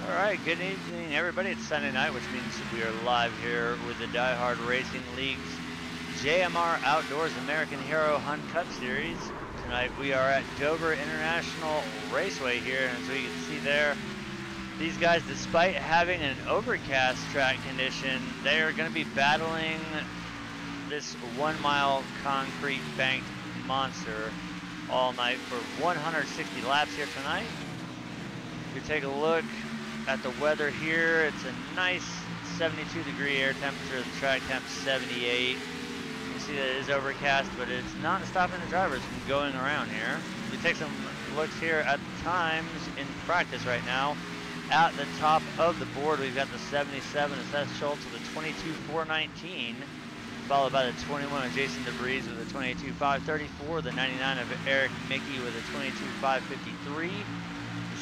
Alright, good evening everybody. It's Sunday night, which means we are live here with the Diehard Racing League's JMR Outdoors American Hero Hunt Cup Series. Tonight we are at Dover International Raceway here, and as we can see there, these guys, despite having an overcast track condition, they are going to be battling this 1 mile concrete banked monster all night for 160 laps here tonight. If you take a look at the weather here, it's a nice 72-degree air temperature. The track temp 78. You see that it is overcast, but it's not stopping the drivers from going around here. We take some looks here at the times in practice right now. At the top of the board, we've got the 77 of Seth Schultz with a 22.419, followed by the 21 of Jason DeBreeze with a 22.534, the 99 of Eric Mickey with a 22.553.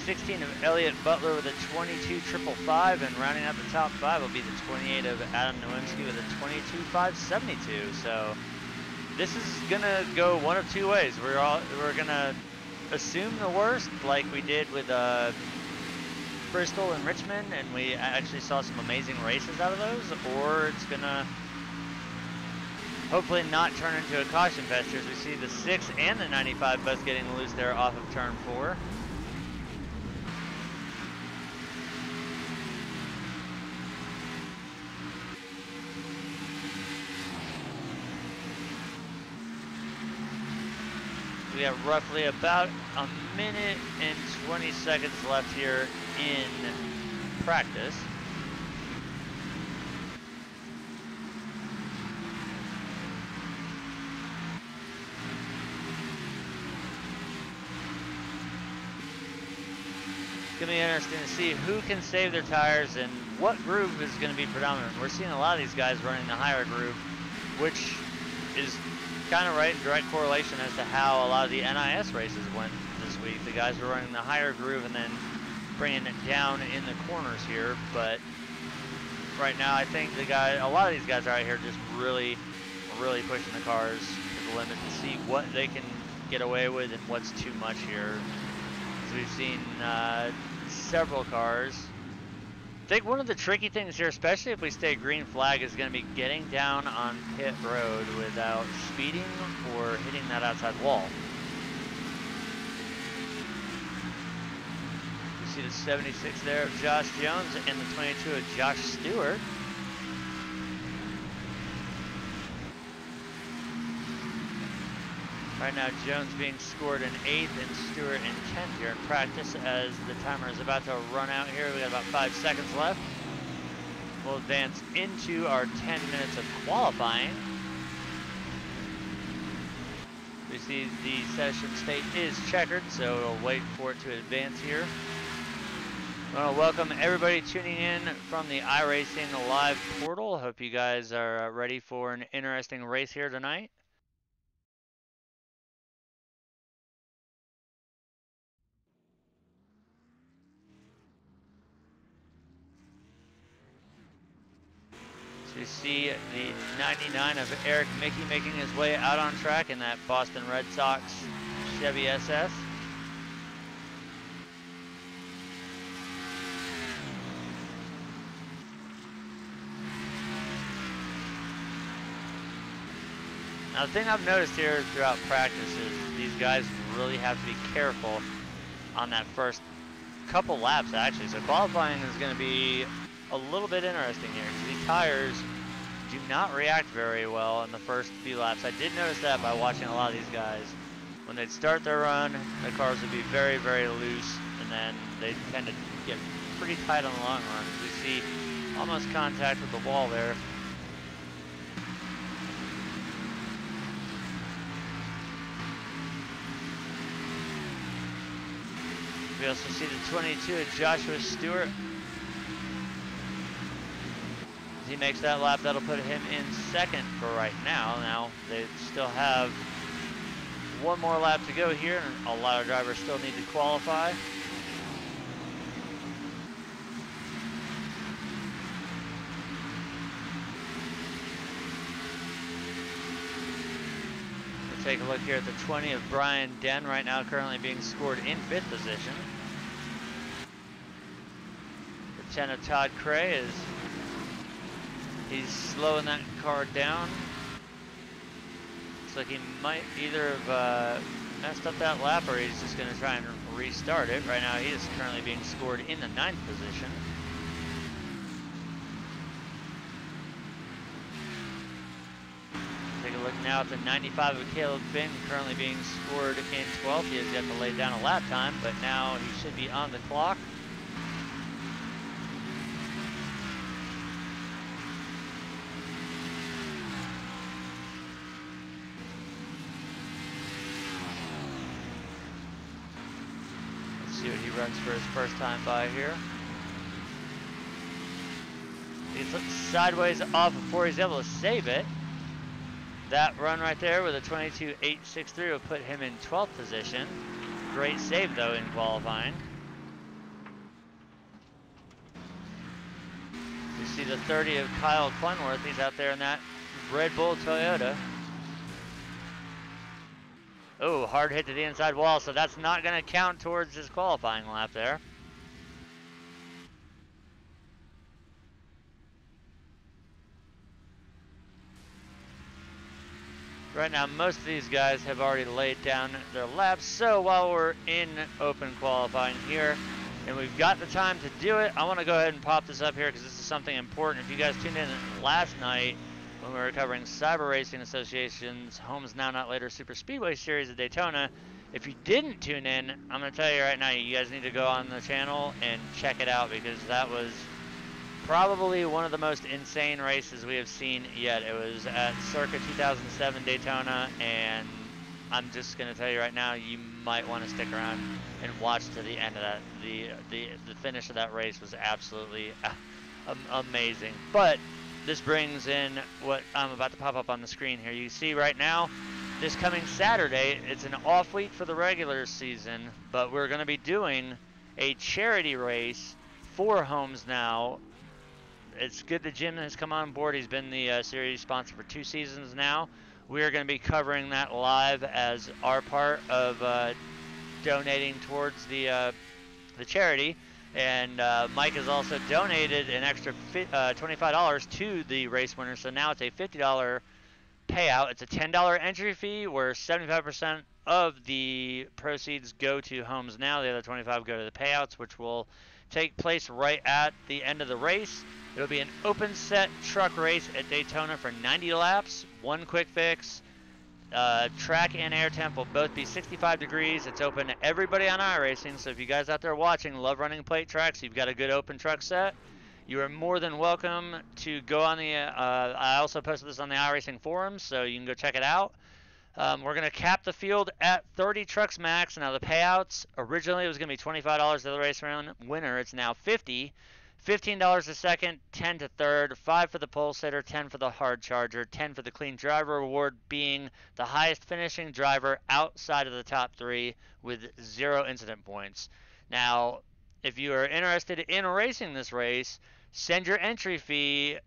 16 of Elliott Butler with a 22.555, and rounding out the top 5 will be the 28 of Adam Nowinski with a 22.572. So this is gonna go one of two ways. We're gonna assume the worst, like we did with Bristol and Richmond, and we actually saw some amazing races out of those, or it's gonna hopefully not turn into a caution fest here, as we see the 6 and the 95 both getting loose there off of turn 4. We have roughly about a minute and 20 seconds left here in practice. It's going to be interesting to see who can save their tires and what groove is going to be predominant. We're seeing a lot of these guys running the higher groove, which is kind of right in direct correlation as to how a lot of the NIS races went this week. The guys were running the higher groove and then bringing it down in the corners here. But right now, I think a lot of these guys are out here just really pushing the cars to the limit to see what they can get away with and what's too much here. As we've seen several cars. I think one of the tricky things here, especially if we stay green flag, is going to be getting down on pit road without speeding or hitting that outside wall. You see the 76 there of Josh Jones and the 22 of Josh Stewart. Right now, Jones being scored in 8th and Stewart in 10th here in practice as the timer is about to run out here. We got about 5 seconds left. We'll advance into our 10 minutes of qualifying. We see the session state is checkered, so we'll wait for it to advance here. I want to welcome everybody tuning in from the iRacing live portal. Hope you guys are ready for an interesting race here tonight. We see the 99 of Eric Mickey making his way out on track in that Boston Red Sox Chevy SS. Now the thing I've noticed here throughout practice is these guys really have to be careful on that first couple laps actually. So qualifying is going to be a little bit interesting here because these tires do not react very well in the first few laps. I did notice that by watching a lot of these guys. When they'd start their run, the cars would be very loose, and then they tend to get pretty tight on the long run. We see almost contact with the wall there. We also see the 22 of Joshua Stewart. He makes that lap, that'll put him in 2nd for right now. Now, they still have one more lap to go here, and a lot of drivers still need to qualify. We'll take a look here at the 20 of Brian Den, right now currently being scored in 5th position. 10 of Todd Cray as he's slowing that car down. Looks like he might either have messed up that lap or he's just going to try and restart it. Right now he is currently being scored in the 9th position. Take a look now at the 95 of Caleb Finn, currently being scored in 12th. He has yet to lay down a lap time, but now he should be on the clock. See what he runs for his first time by here. He's looked sideways off before he's able to save it. That run right there with a 22.863 will put him in 12th position. Great save though in qualifying. You see the 30 of Kyle Clenworth. He's out there in that Red Bull Toyota. Oh, hard hit to the inside wall, so that's not going to count towards his qualifying lap there. Right now, most of these guys have already laid down their laps, so while we're in open qualifying here, and we've got the time to do it, I want to go ahead and pop this up here because this is something important. If you guys tuned in last night, when we were covering Cyber Racing Association's Homes Now Not Later Super Speedway Series at Daytona, if you didn't tune in, I'm going to tell you right now, you guys need to go on the channel and check it out because that was probably one of the most insane races we have seen yet. It was at circa 2007 Daytona, and I'm just going to tell you right now, you might want to stick around and watch to the end of that. The finish of that race was absolutely amazing. But this brings in what I'm about to pop up on the screen here. You see right now, this coming Saturday, it's an off week for the regular season, but we're going to be doing a charity race for Homes Now. It's good that Jim has come on board. He's been the series sponsor for 2 seasons now. We are going to be covering that live as our part of donating towards the charity. And Mike has also donated an extra $25 to the race winner, so now it's a $50 payout. It's a $10 entry fee where 75% of the proceeds go to Homes Now. The other 25 go to the payouts, which will take place right at the end of the race. It'll be an open set truck race at Daytona for 90 laps, 1 quick fix. Track and air temp will both be 65 degrees. It's open to everybody on iRacing, so if you guys out there watching love running plate tracks, you've got a good open truck set, you are more than welcome to go on the, I also posted this on the iRacing forums, so you can go check it out. We're going to cap the field at 30 trucks max. Now the payouts, originally it was going to be $25 to the race winner. It's now $50. $15 a second, 10 to third, 5 for the pole sitter, 10 for the hard charger, 10 for the clean driver award, being the highest finishing driver outside of the top 3 with 0 incident points. Now, if you are interested in racing this race, send your entry fee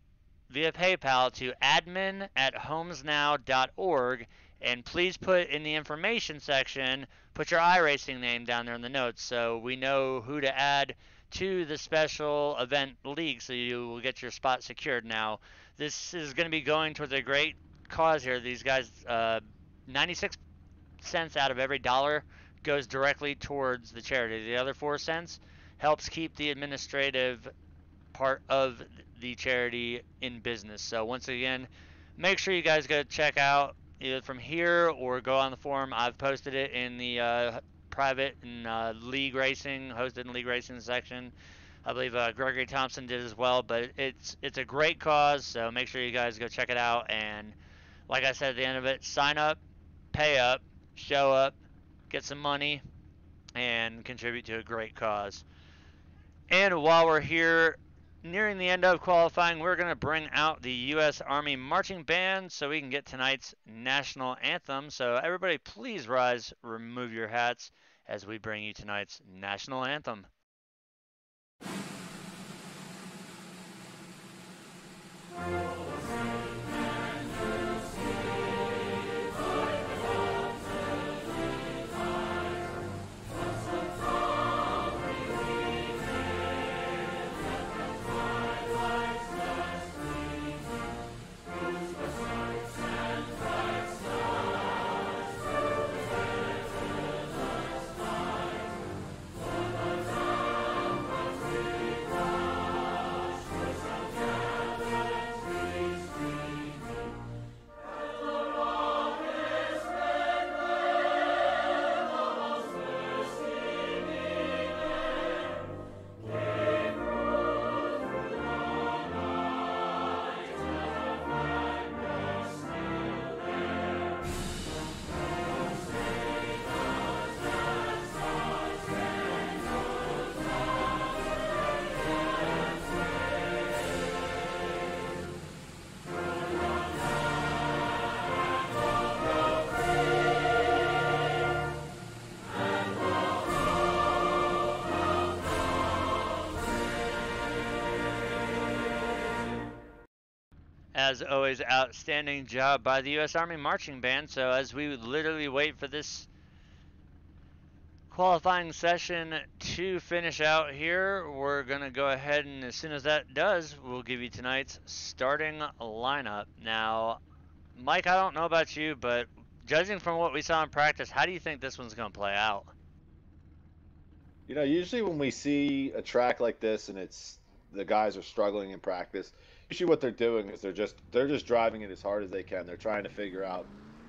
via PayPal to admin@homesnow.org, and please put in the information section, put your iRacing name down there in the notes so we know who to add to the special event league so you will get your spot secured. Now, this is going to be going towards a great cause here. These guys, 96 cents out of every dollar goes directly towards the charity. The other 4 cents helps keep the administrative part of the charity in business. So once again, make sure you guys go check out either from here or go on the forum. I've posted it in the private and league racing, hosted in league racing section. I believe Gregory Thompson did as well, but it's a great cause, so make sure you guys go check it out. And like I said at the end of it, sign up, pay up, show up, get some money, and contribute to a great cause. And while we're here nearing the end of qualifying, we're going to bring out the U.S. Army Marching Band so we can get tonight's national anthem. So everybody please rise, remove your hats as we bring you tonight's national anthem. As always, outstanding job by the U.S. Army Marching Band. So as we literally wait for this qualifying session to finish out here, we're going to go ahead and as soon as that does, we'll give you tonight's starting lineup. Now, Mike, I don't know about you, but judging from what we saw in practice, how do you think this one's going to play out? You know, usually when we see a track like this and it's the guys are struggling in practice, usually what they're doing is they're just driving it as hard as they can. They're trying to figure out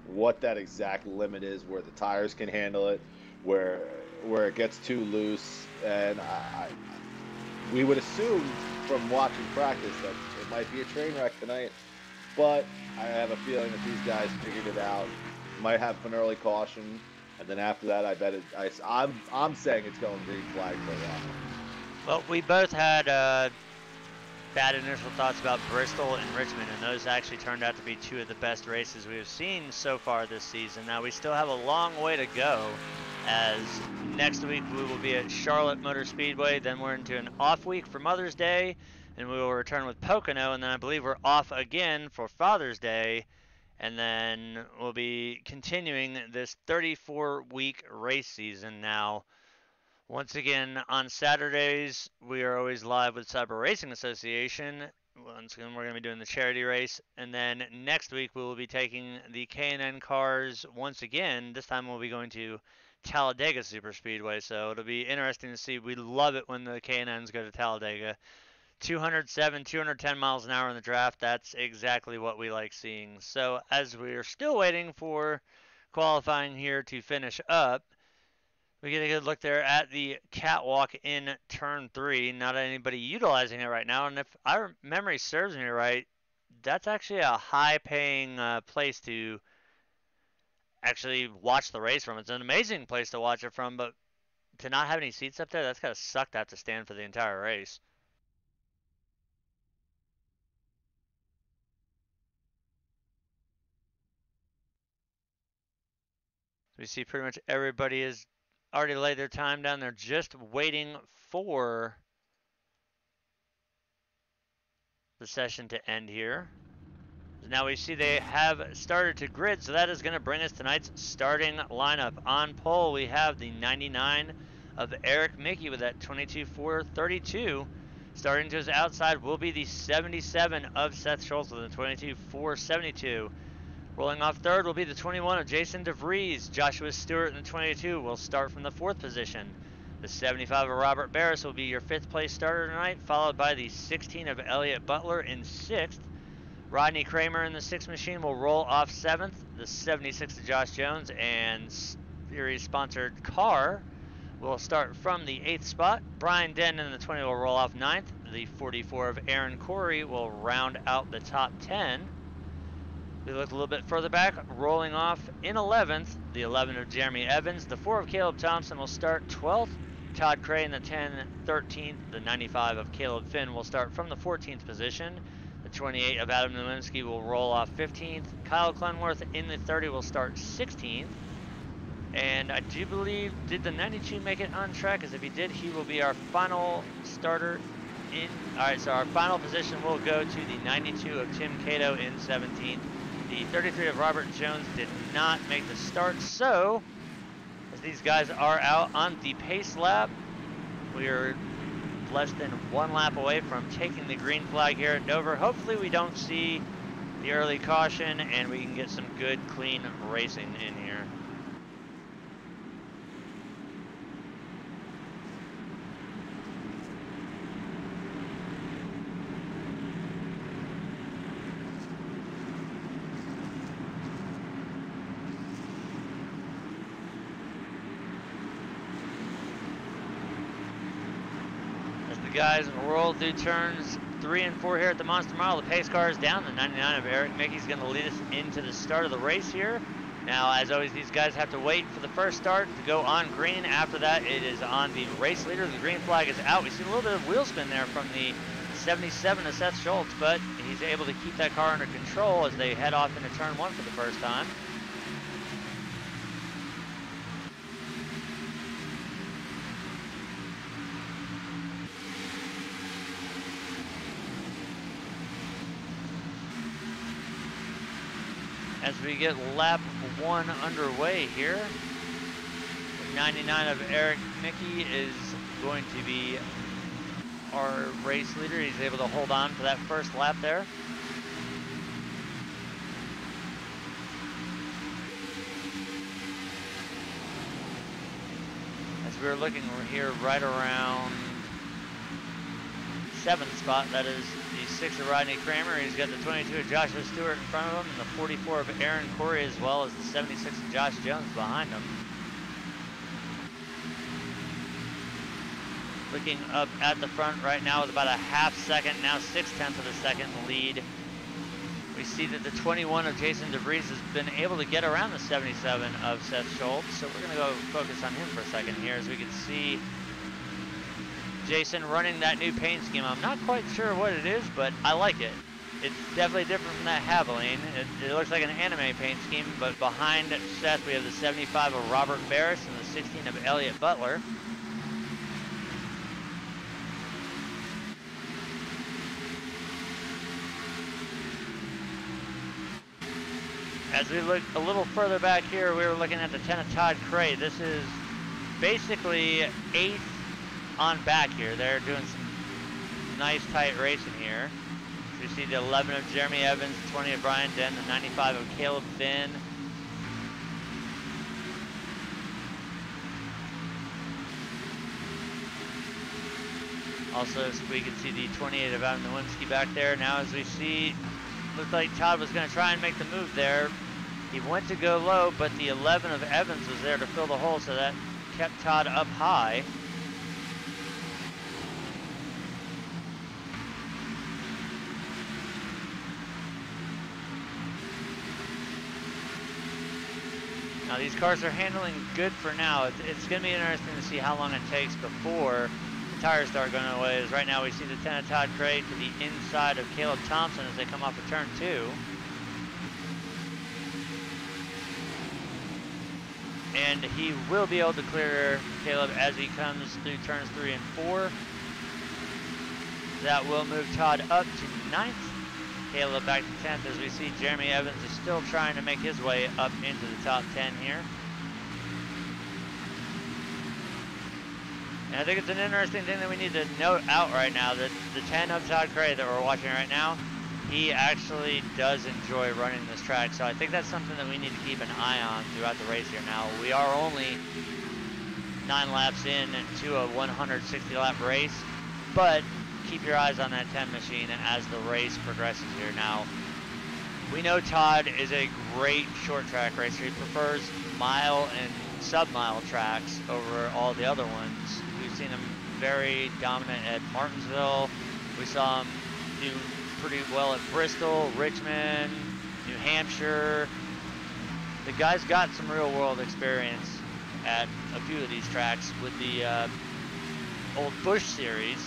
what that exact limit is, where the tires can handle it, where where it gets too loose, and we would assume from watching practice that it might be a train wreck tonight. But I have a feeling that these guys figured it out. Might have an early caution, and then after that, I bet it. I'm saying it's going green flag for a while. Well, we both had bad initial thoughts about Bristol and Richmond, and those actually turned out to be two of the best races we have seen so far this season. Now, we still have a long way to go, as next week we will be at Charlotte Motor Speedway, then we're into an off week for Mother's Day, and we will return with Pocono, and then I believe we're off again for Father's Day, and then we'll be continuing this 34-week race season. Now, once again, on Saturdays, we are always live with Cyber Racing Association. Once again, we're going to be doing the charity race. And then next week, we will be taking the K&N cars once again. This time, we'll be going to Talladega Superspeedway. So it'll be interesting to see. We love it when the K&Ns go to Talladega. 207, 210 miles an hour in the draft. That's exactly what we like seeing. So as we're still waiting for qualifying here to finish up, we get a good look there at the catwalk in turn 3. Not anybody utilizing it right now, and if our memory serves me right, that's actually a high-paying place to actually watch the race from. It's an amazing place to watch it from, but to not have any seats up there, that's gotta suck to have to stand for the entire race. So we see pretty much everybody has already laid their time down. They're just waiting for the session to end here. Now we see they have started to grid, so that is going to bring us tonight's starting lineup. On pole, we have the 99 of Eric Mickey with that 22.432. Starting to his outside will be the 77 of Seth Schultz with a 22.472. Rolling off third will be the 21 of Jason DeVries. Joshua Stewart in the 22 will start from the 4th position. The 75 of Robert Barris will be your 5th place starter tonight, followed by the 16 of Elliott Butler in 6th. Rodney Kramer in the 6th machine will roll off 7th. The 76 of Josh Jones and series-sponsored car will start from the 8th spot. Brian Denton in the 20 will roll off 9th. The 44 of Aaron Corey will round out the top 10. We look a little bit further back, rolling off in 11th, the 11 of Jeremy Evans. The 4 of Caleb Thompson will start 12th. Todd Cray in the 10, 13th. The 95 of Caleb Finn will start from the 14th position. The 28 of Adam Nowinski will roll off 15th. Kyle Clenworth in the 30 will start 16th. And I do believe, did the 92 make it on track? Because if he did, he will be our final starter in. Alright, so our final position will go to the 92 of Tim Cato in 17th. The 33 of Robert Jones did not make the start, so as these guys are out on the pace lap, we are less than 1 lap away from taking the green flag here at Dover. Hopefully we don't see the early caution and we can get some good, clean racing in here. Guys roll through turns 3 and 4 here at the Monster Mile. The pace car is down. The 99 of Eric Mickey's going to lead us into the start of the race here. Now, as always, these guys have to wait for the first start to go on green. After that, it is on the race leader. The green flag is out. We see a little bit of wheel spin there from the 77 of Seth Schultz, but he's able to keep that car under control as they head off into turn 1 for the first time. as we get lap 1 underway here. 99 of Eric Mickey is going to be our race leader. He's able to hold on for that first lap there. As we're looking, we're here right around 7th spot. That is the 6 of Rodney Kramer. He's got the 22 of Joshua Stewart in front of him, and the 44 of Aaron Corey, as well as the 76 of Josh Jones behind him. Looking up at the front right now with about a half second, now 6/10 of a second lead. We see that the 21 of Jason DeVries has been able to get around the 77 of Seth Schultz. So we're gonna go focus on him for a second here, as we can see Jason running that new paint scheme. I'm not quite sure what it is, but I like it. It's definitely different from that Havoline. It looks like an anime paint scheme, but behind Seth we have the 75 of Robert Barris and the 16 of Elliott Butler. As we look a little further back here, we were looking at the 10 of Todd Cray. This is basically 8th on back here. They're doing some nice tight racing here. So we see the 11 of Jeremy Evans, the 20 of Brian Den, the 95 of Caleb Finn. Also, we can see the 28 of Adam Nowinski back there. Now as we see, looked like Todd was going to try and make the move there. He went to go low, but the 11 of Evans was there to fill the hole, so that kept Todd up high. Now these cars are handling good for now. It's going to be interesting to see how long it takes before the tires start going away. As right now we see the 10 of Todd Cray to the inside of Caleb Thompson as they come off of turn 2. And he will be able to clear Caleb as he comes through turns 3 and 4. That will move Todd up to 9th. Caleb back to 10th, as we see Jeremy Evans is still trying to make his way up into the top 10 here. And I think it's an interesting thing that we need to note out right now, that the 10 of Todd Cray that we're watching right now, he actually does enjoy running this track. So I think that's something that we need to keep an eye on throughout the race here. Now, we are only 9 laps in to a 160 lap race, but keep your eyes on that 10 machine as the race progresses here. Now, we know Todd is a great short track racer. He prefers mile and sub-mile tracks over all the other ones. We've seen him very dominant at Martinsville. We saw him do pretty well at Bristol, Richmond, New Hampshire. The guy's got some real world experience at a few of these tracks with the old Busch series.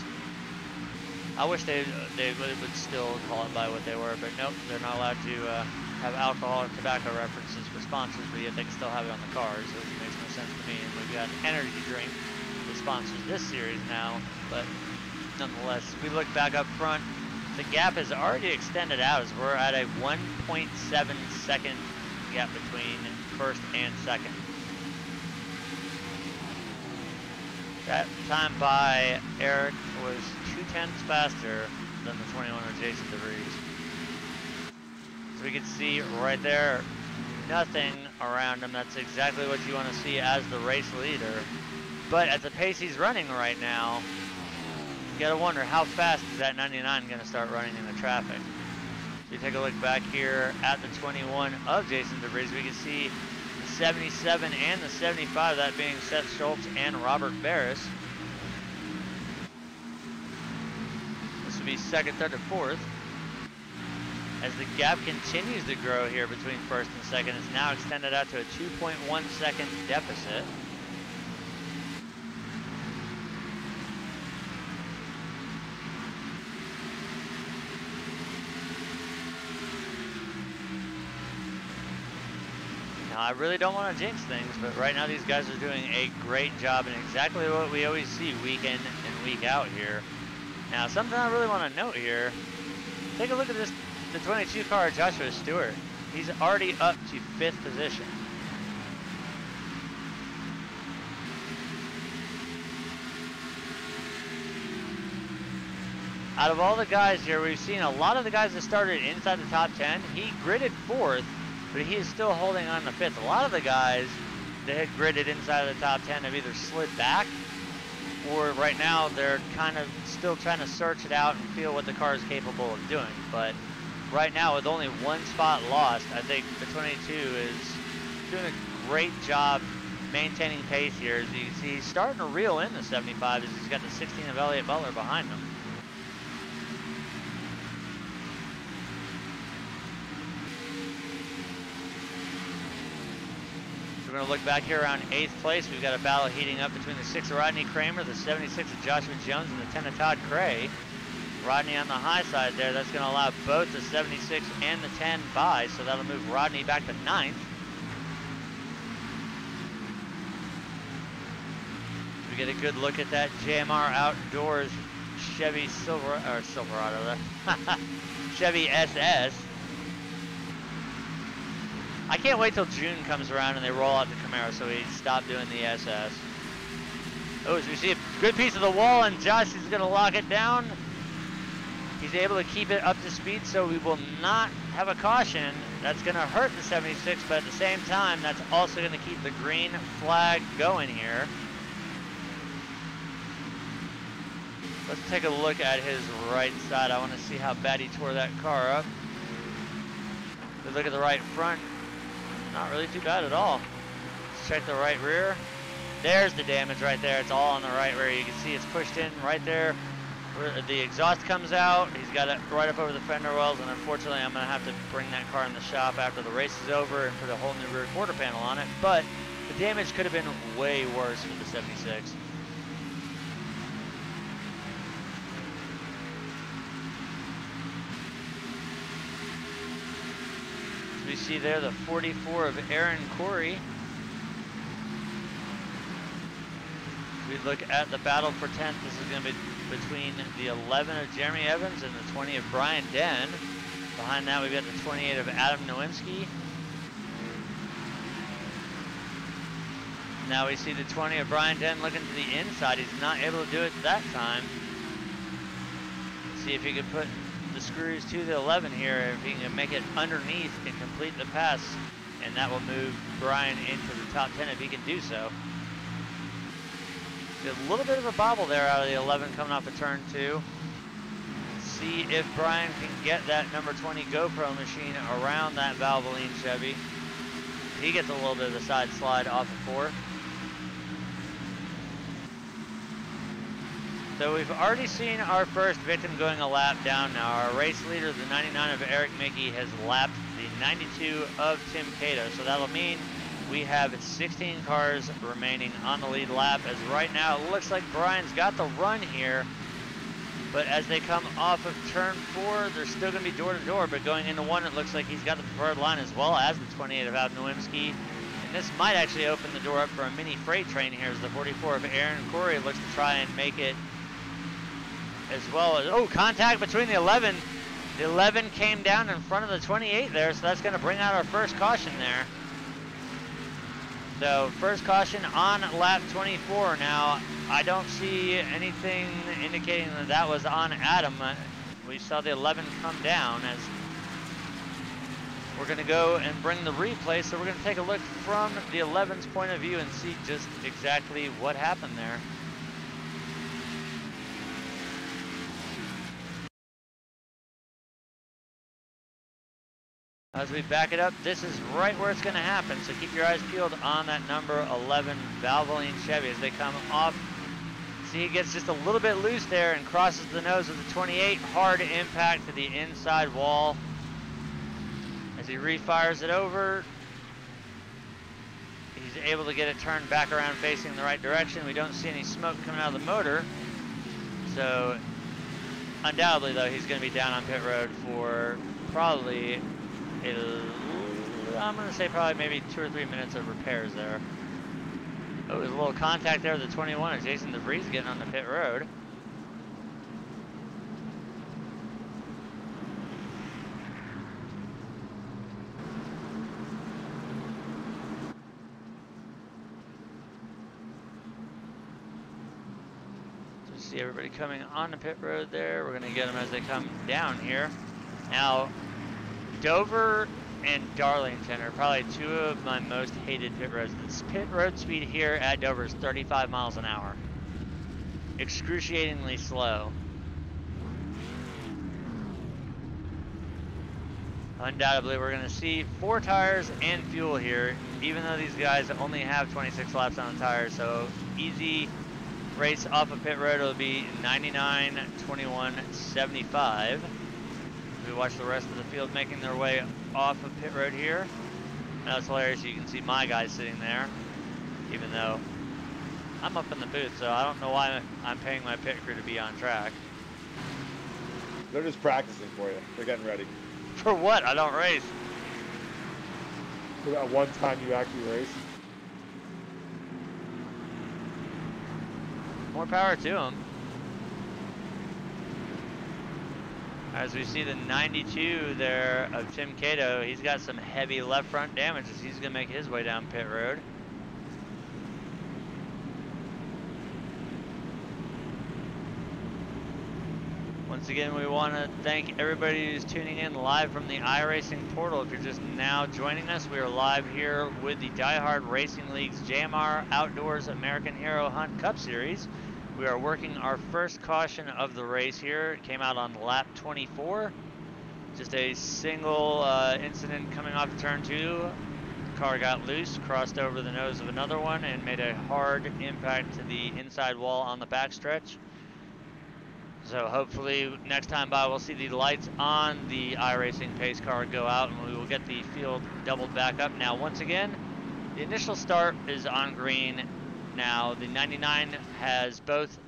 I wish they would still call it by what they were, but nope, they're not allowed to have alcohol or tobacco references for sponsors, but yet they can still have it on the cars. So it makes no sense to me. And we've got an energy drink that sponsors this series now, but nonetheless, we look back up front. The gap is already extended out as we're at a 1.7 second gap between first and second. That time by Eric was 2/10 faster than the 21 of Jason DeVries. So we can see right there, nothing around him. That's exactly what you want to see as the race leader. But at the pace he's running right now, you gotta wonder how fast is that 99 gonna start running into traffic. So you take a look back here at the 21 of Jason DeVries, we can see the 77 and the 75, that being Seth Schultz and Robert Barris. This would be second, third, and fourth. As the gap continues to grow here between first and second, it's now extended out to a 2.1 second deficit. Now, I really don't want to jinx things, but right now these guys are doing a great job and exactly what we always see week in and week out here. Now, something I really want to note here, take a look at this, the 22 car, Joshua Stewart. He's already up to 5th position. Out of all the guys here, we've seen a lot of the guys that started inside the top 10. He gridded 4th, but he is still holding on to 5th. A lot of the guys that had gridded inside of the top 10 have either slid back, or right now they're kind of still trying to search it out and feel what the car is capable of doing. But right now, with only 1 spot lost, I think the 22 is doing a great job maintaining pace here. As you can see, he's starting to reel in the 75 as he's got the 16 of Elliott Butler behind him. We're going to look back here around 8th place. We've got a battle heating up between the 6 of Rodney Kramer, the 76 of Joshua Jones, and the 10 of Todd Cray. Rodney on the high side there. That's going to allow both the 76 and the 10 by, so that'll move Rodney back to 9th. We get a good look at that JMR Outdoors Chevy Silverado, Chevy SS. I can't wait till June comes around and they roll out the Camaro, so we stop doing the SS. Oh, as we see a good piece of the wall, and Josh is going to lock it down. He's able to keep it up to speed, so we will not have a caution. That's going to hurt the 76, but at the same time, that's also going to keep the green flag going here. Let's take a look at his right side. I want to see how bad he tore that car up. Good look at the right front. Not really too bad at all. Let's check the right rear. There's the damage right there. It's all on the right rear. You can see it's pushed in right there where the exhaust comes out. He's got it right up over the fender wells, and unfortunately I'm going to have to bring that car in the shop after the race is over and put a whole new rear quarter panel on it. But the damage could have been way worse for the 76. We see there the 44 of Aaron Corey. We look at the battle for 10th. This is going to be between the 11 of Jeremy Evans and the 20 of Brian Den. Behind that, we've got the 28 of Adam Nowinski. Now we see the 20 of Brian Den looking to the inside. He's not able to do it that time. See if he can put the screws to the 11 here, if he can make it underneath and complete the pass, and that will move Brian into the top 10 if he can do so. See a little bit of a bobble there out of the 11 coming off of turn 2. See if Brian can get that number 20 GoPro machine around that Valvoline Chevy. He gets a little bit of a side slide off of 4. So we've already seen our first victim going a lap down now. Our race leader, the 99 of Eric Mickey, has lapped the 92 of Tim Cato. So that'll mean we have 16 cars remaining on the lead lap, as right now it looks like Brian's got the run here. But as they come off of turn 4, they're still going to be door to door, but going into 1, it looks like he's got the preferred line, as well as the 28 of Adam Nowinski. And this might actually open the door up for a mini freight train here, as the 44 of Aaron Corey looks to try and make it, as well as, oh, contact between the 11. The 11 came down in front of the 28 there, so that's going to bring out our first caution there. So first caution on lap 24. Now, I don't see anything indicating that that was on Adam. We saw the 11 come down. As we're going to go and bring the replay, so we're going to take a look from the 11's point of view and see just exactly what happened there. As we back it up, this is right where it's going to happen, so keep your eyes peeled on that number 11 Valvoline Chevy as they come off. See, he gets just a little bit loose there and crosses the nose of the 28. Hard impact to the inside wall. As he refires it over, he's able to get it turned back around facing the right direction. We don't see any smoke coming out of the motor. So, undoubtedly, though, he's going to be down on pit road for probably, I'm going to say probably maybe 2 or 3 minutes of repairs there. Oh, there's a little contact there with the 21 of Jason DeVries getting on the pit road. See everybody coming on the pit road there. We're going to get them as they come down here. Now, Dover and Darlington are probably two of my most hated pit roads. The pit road speed here at Dover is 35 miles an hour. Excruciatingly slow. Undoubtedly, we're going to see 4 tires and fuel here, even though these guys only have 26 laps on the tires. So easy race off of pit road. It'll be 99, 21, 75. We watch the rest of the field making their way off of pit road here. Now it's hilarious. You can see my guy sitting there, even though I'm up in the booth, so I don't know why I'm paying my pit crew to be on track. They're just practicing for you. They're getting ready. For what? I don't race. For that one time you actually race. More power to them. As we see the 92 there of Tim Cato, he's got some heavy left front damage as he's going to make his way down pit road. Once again, we want to thank everybody who's tuning in live from the iRacing portal. If you're just now joining us, we are live here with the Diehard Racing League's JMR Outdoors American Hero Hunt Cup Series. We are working our first caution of the race here. It came out on lap 24. Just a single incident coming off of turn 2. The car got loose, crossed over the nose of another one, and made a hard impact to the inside wall on the backstretch. So hopefully next time by we'll see the lights on the iRacing pace car go out and we will get the field doubled back up. Now once again, the initial start is on green. Now the 99 has both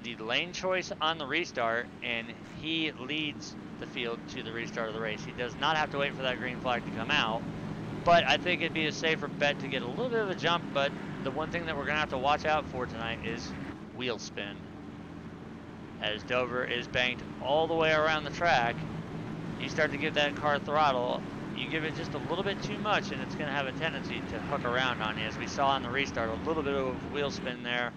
the lane choice on the restart and he leads the field to the restart of the race. He does not have to wait for that green flag to come out. But I think it'd be a safer bet to get a little bit of a jump, but the one thing that we're gonna have to watch out for tonight is wheel spin. As Dover is banked all the way around the track, you start to give that car throttle, you give it just a little bit too much and it's going to have a tendency to hook around on you. As we saw on the restart, a little bit of wheel spin there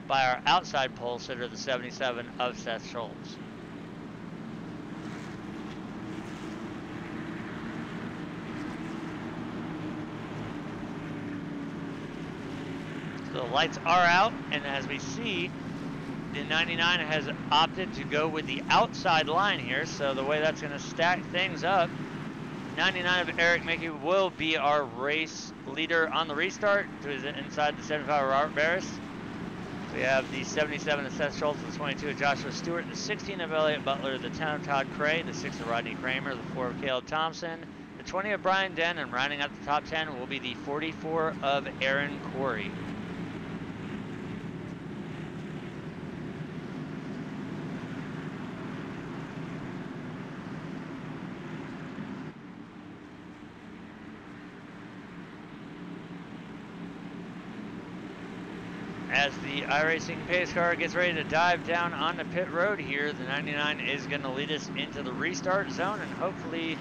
by our outside pole sitter, the 77 of Seth Schultz. So the lights are out, and as we see, the 99 has opted to go with the outside line here, so the way that's going to stack things up, 99 of Eric Mickey will be our race leader on the restart, who is inside the 75 of Robert Barris. We have the 77 of Seth Schultz, the 22 of Joshua Stewart, the 16 of Elliott Butler, the 10 of Todd Cray, the 6 of Rodney Kramer, the 4 of Caleb Thompson, the 20 of Brian Den, and rounding out the top 10 will be the 44 of Aaron Corey. As the iRacing pace car gets ready to dive down onto pit road here, the 99 is going to lead us into the restart zone, and hopefully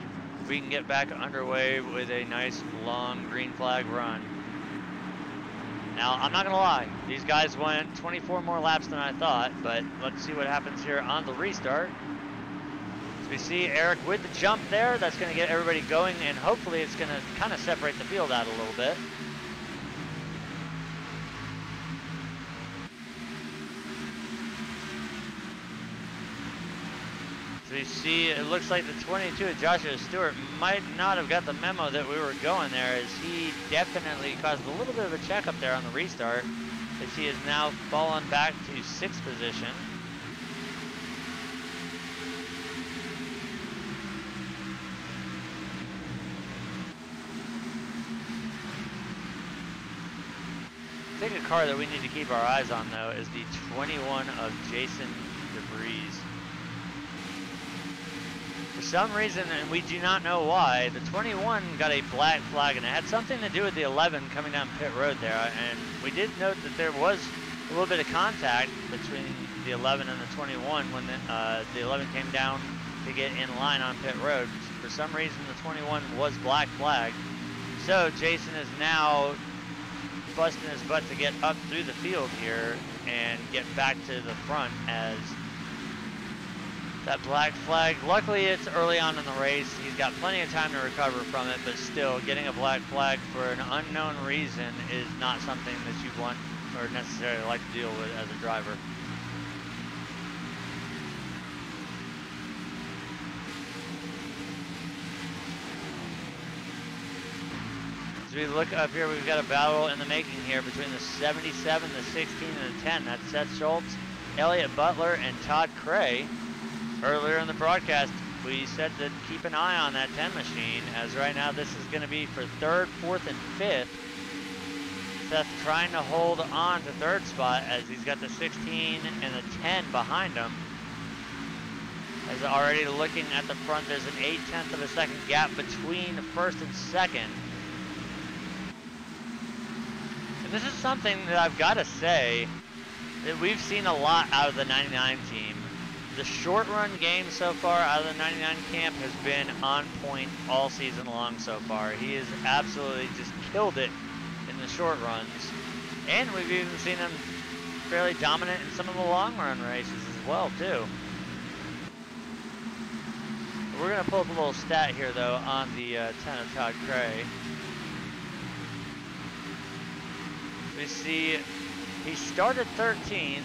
we can get back underway with a nice long green flag run. Now, I'm not going to lie, these guys went 24 more laps than I thought, but let's see what happens here on the restart. As we see Eric with the jump there, that's going to get everybody going, and hopefully it's going to kind of separate the field out a little bit. We see it looks like the 22 of Joshua Stewart might not have got the memo that we were going there, as he definitely caused a little bit of a check up there on the restart, as he has now fallen back to 6th position. I think a car that we need to keep our eyes on though is the 21 of Jason DeVries. For some reason, and we do not know why, the 21 got a black flag, and it had something to do with the 11 coming down pit road there. And we did note that there was a little bit of contact between the 11 and the 21 when the 11 came down to get in line on pit road. For some reason, the 21 was black flagged. So Jason is now busting his butt to get up through the field here and get back to the front as that black flag. Luckily, it's early on in the race. He's got plenty of time to recover from it, but still, getting a black flag for an unknown reason is not something that you want or necessarily like to deal with as a driver. As we look up here, we've got a battle in the making here between the 77, the 16, and the 10. That's Seth Schultz, Elliott Butler, and Todd Cray. Earlier in the broadcast, we said to keep an eye on that 10 machine, as right now this is going to be for 3rd, 4th, and 5th. Seth trying to hold on to 3rd spot as he's got the 16 and the 10 behind him. As already looking at the front, there's an 0.8 of a second gap between 1st and 2nd. And this is something that I've got to say that we've seen a lot out of the 99 team. The short run game so far out of the 99 camp has been on point all season long so far. He has absolutely just killed it in the short runs. And we've even seen him fairly dominant in some of the long run races as well too. We're going to pull up a little stat here though on the 10 of Todd Cray. We see he started 13th.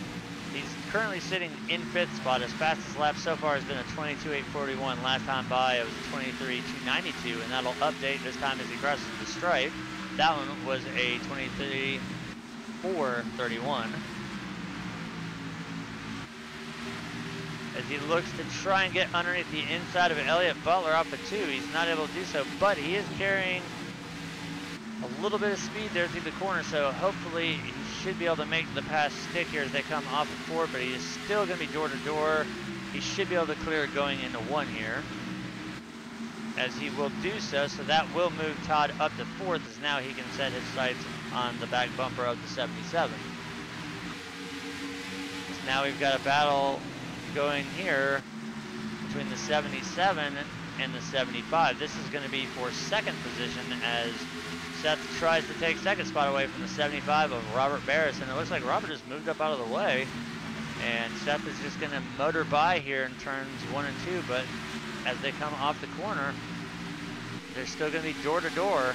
He's currently sitting in 5th spot. His fastest lap so far has been a 22.841. Last time by it was a 23.292, and that'll update this time as he crosses the stripe. That one was a 23.431. As he looks to try and get underneath the inside of Elliott Butler off of 2, he's not able to do so, but he is carrying a little bit of speed there through the corner, so hopefully he should be able to make the pass stick here as they come off of 4, but he is still going to be door to door. He should be able to clear it going into 1 here, as he will do so, so that will move Todd up to 4th, as now he can set his sights on the back bumper of the 77. So now we've got a battle going here between the 77 and the 75. This is going to be for 2nd position as Seth tries to take 2nd spot away from the 75 of Robert Barris, and it looks like Robert just moved up out of the way, and Seth is just going to motor by here in turns 1 and 2, but as they come off the corner, they're still going to be door to door.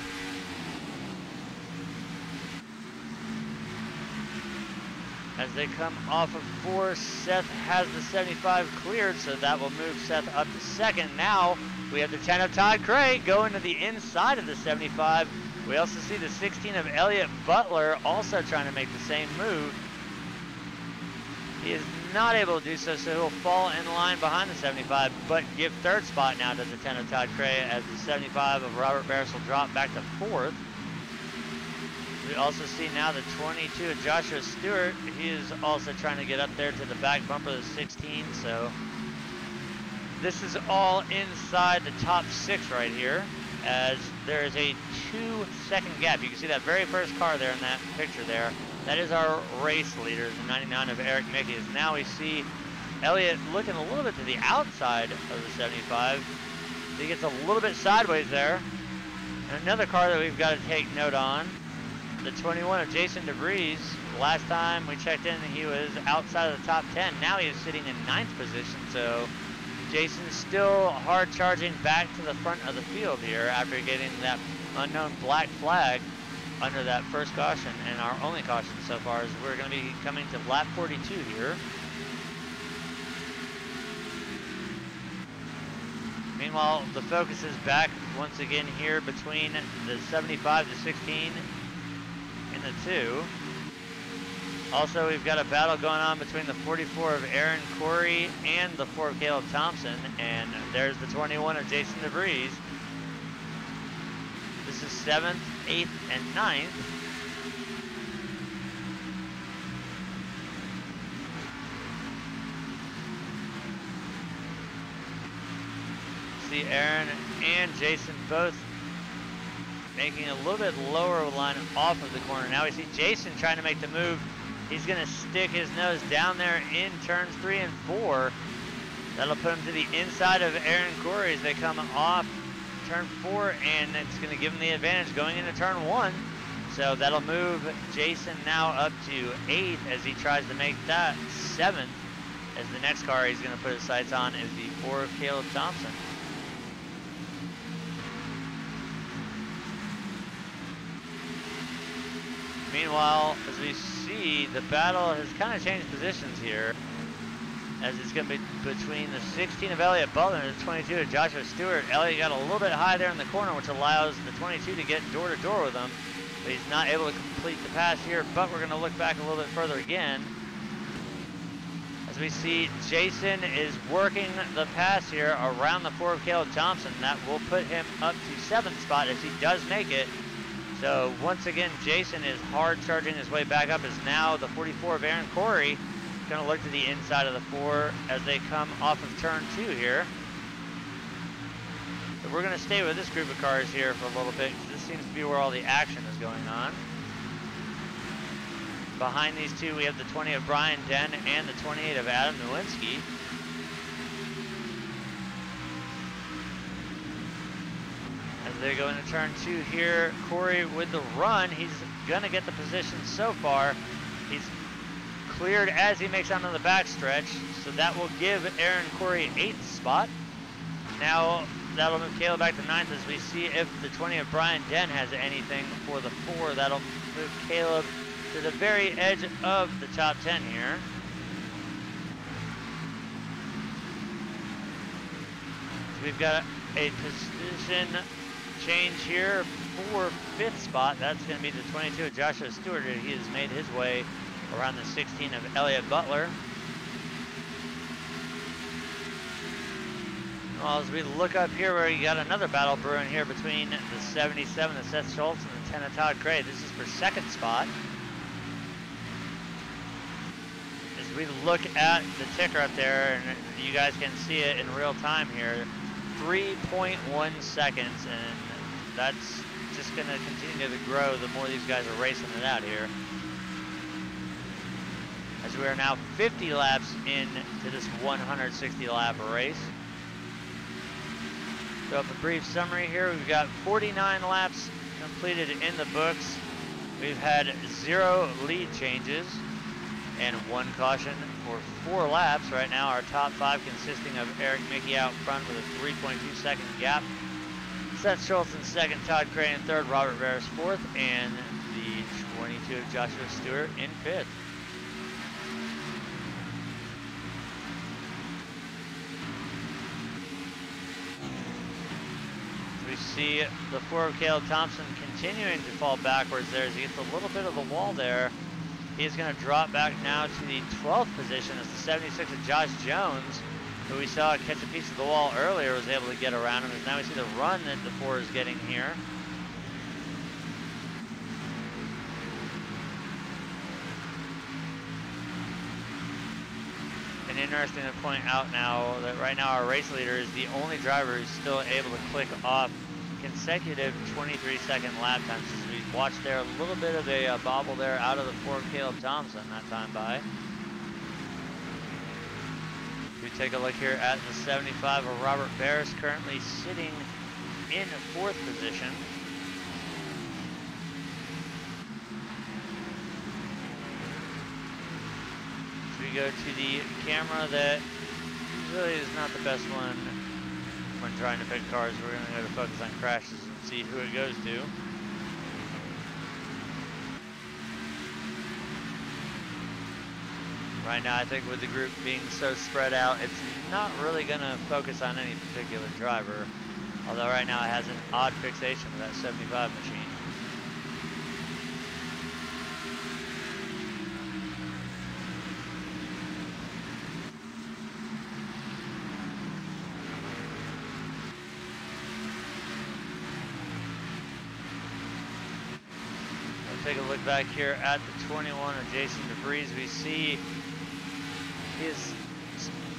As they come off of 4, Seth has the 75 cleared, so that will move Seth up to 2nd. Now we have the 10 of Todd Cray going to the inside of the 75. We also see the 16 of Elliott Butler also trying to make the same move. He is not able to do so, so he'll fall in line behind the 75, but give 3rd spot now to the 10 of Todd Cray as the 75 of Robert Barris will drop back to 4th. We also see now the 22 of Joshua Stewart. He is also trying to get up there to the back bumper of the 16, so this is all inside the top 6 right here, as there is a 2-second gap. You can see that very first car there in that picture there. That is our race leader, the 99 of Eric Mickey. Now we see Elliott looking a little bit to the outside of the 75. He gets a little bit sideways there. And another car that we've got to take note on, the 21 of Jason DeVries. Last time we checked in, he was outside of the top 10. Now he is sitting in 9th position, so Jason's still hard charging back to the front of the field here after getting that unknown black flag under that first caution, and our only caution so far is we're going to be coming to lap 42 here. Meanwhile, the focus is back once again here between the 75, the 16, and the 2. Also, we've got a battle going on between the 44 of Aaron Corey and the 4 of Caleb Thompson, and there's the 21 of Jason DeVries. This is 7th, 8th, and 9th. See Aaron and Jason both making a little bit lower line off of the corner. Now we see Jason trying to make the move. He's going to stick his nose down there in turns 3 and 4. That'll put him to the inside of Aaron Corey as they come off turn 4, and it's going to give him the advantage going into turn 1. So that'll move Jason now up to 8th as he tries to make that 7th, as the next car he's going to put his sights on is the 4 of Caleb Thompson. Meanwhile, as we see, the battle has kind of changed positions here, as it's going to be between the 16 of Elliott Butler and the 22 of Joshua Stewart. Elliott got a little bit high there in the corner, which allows the 22 to get door to door with him, but he's not able to complete the pass here. But we're going to look back a little bit further again, as we see Jason is working the pass here around the 4 of Caleb Thompson. That will put him up to 7th spot as he does make it. So once again, Jason is hard charging his way back up, as now the 44 of Aaron Corey going to look to the inside of the 4 as they come off of turn 2 here. So we're going to stay with this group of cars here for a little bit, because this seems to be where all the action is going on. Behind these two, we have the 20 of Brian Den and the 28 of Adam Nowinski. As they go into turn 2 here, Corey with the run, he's going to get the position so far. He's cleared as he makes onto the backstretch, so that will give Aaron Corey 8th spot. Now that'll move Caleb back to 9th, as we see if the 20 of Brian Den has anything for the 4. That'll move Caleb to the very edge of the top 10 here. So we've got a position change here for 5th spot. That's going to be the 22 of Joshua Stewart. He has made his way around the 16 of Elliott Butler. Well, as we look up here, where you got another battle brewing here between the 77 of Seth Schultz and the 10 of Todd Cray. This is for 2nd spot. As we look at the ticker up there, and you guys can see it in real time here, 3.1 seconds, and that's just going to continue to grow the more these guys are racing it out here. As we are now 50 laps into this 160 lap race. So a brief summary here, we've got 49 laps completed in the books. We've had 0 lead changes and 1 caution for 4 laps. Right now our top 5 consisting of Eric Mickey out front with a 3.2 second gap. Seth Schultz in 2nd, Todd Cray in 3rd, Robert Barris 4th, and the 22 of Joshua Stewart in 5th. We see the 4 of Caleb Thompson continuing to fall backwards there as he gets a little bit of a wall there. He's going to drop back now to the 12th position as the 76 of Josh Jones, who we saw catch a piece of the wall earlier, was able to get around him. As now we see the run that the 4 is getting here. And interesting to point out now that right now our race leader is the only driver who's still able to click off consecutive 23-second lap times. As we watched there, a little bit of a bobble there out of the 4 of Caleb Thompson that time by. We take a look here at the 75 of Robert Barris, currently sitting in 4th position. We go to the camera that usually is not the best one when trying to pick cars. We're going to go to focus on crashes and see who it goes to. Right now, I think with the group being so spread out, it's not really going to focus on any particular driver. Although right now it has an odd fixation with that 75 machine. Take a look back here at the 21 of Jason DeVries. We see he is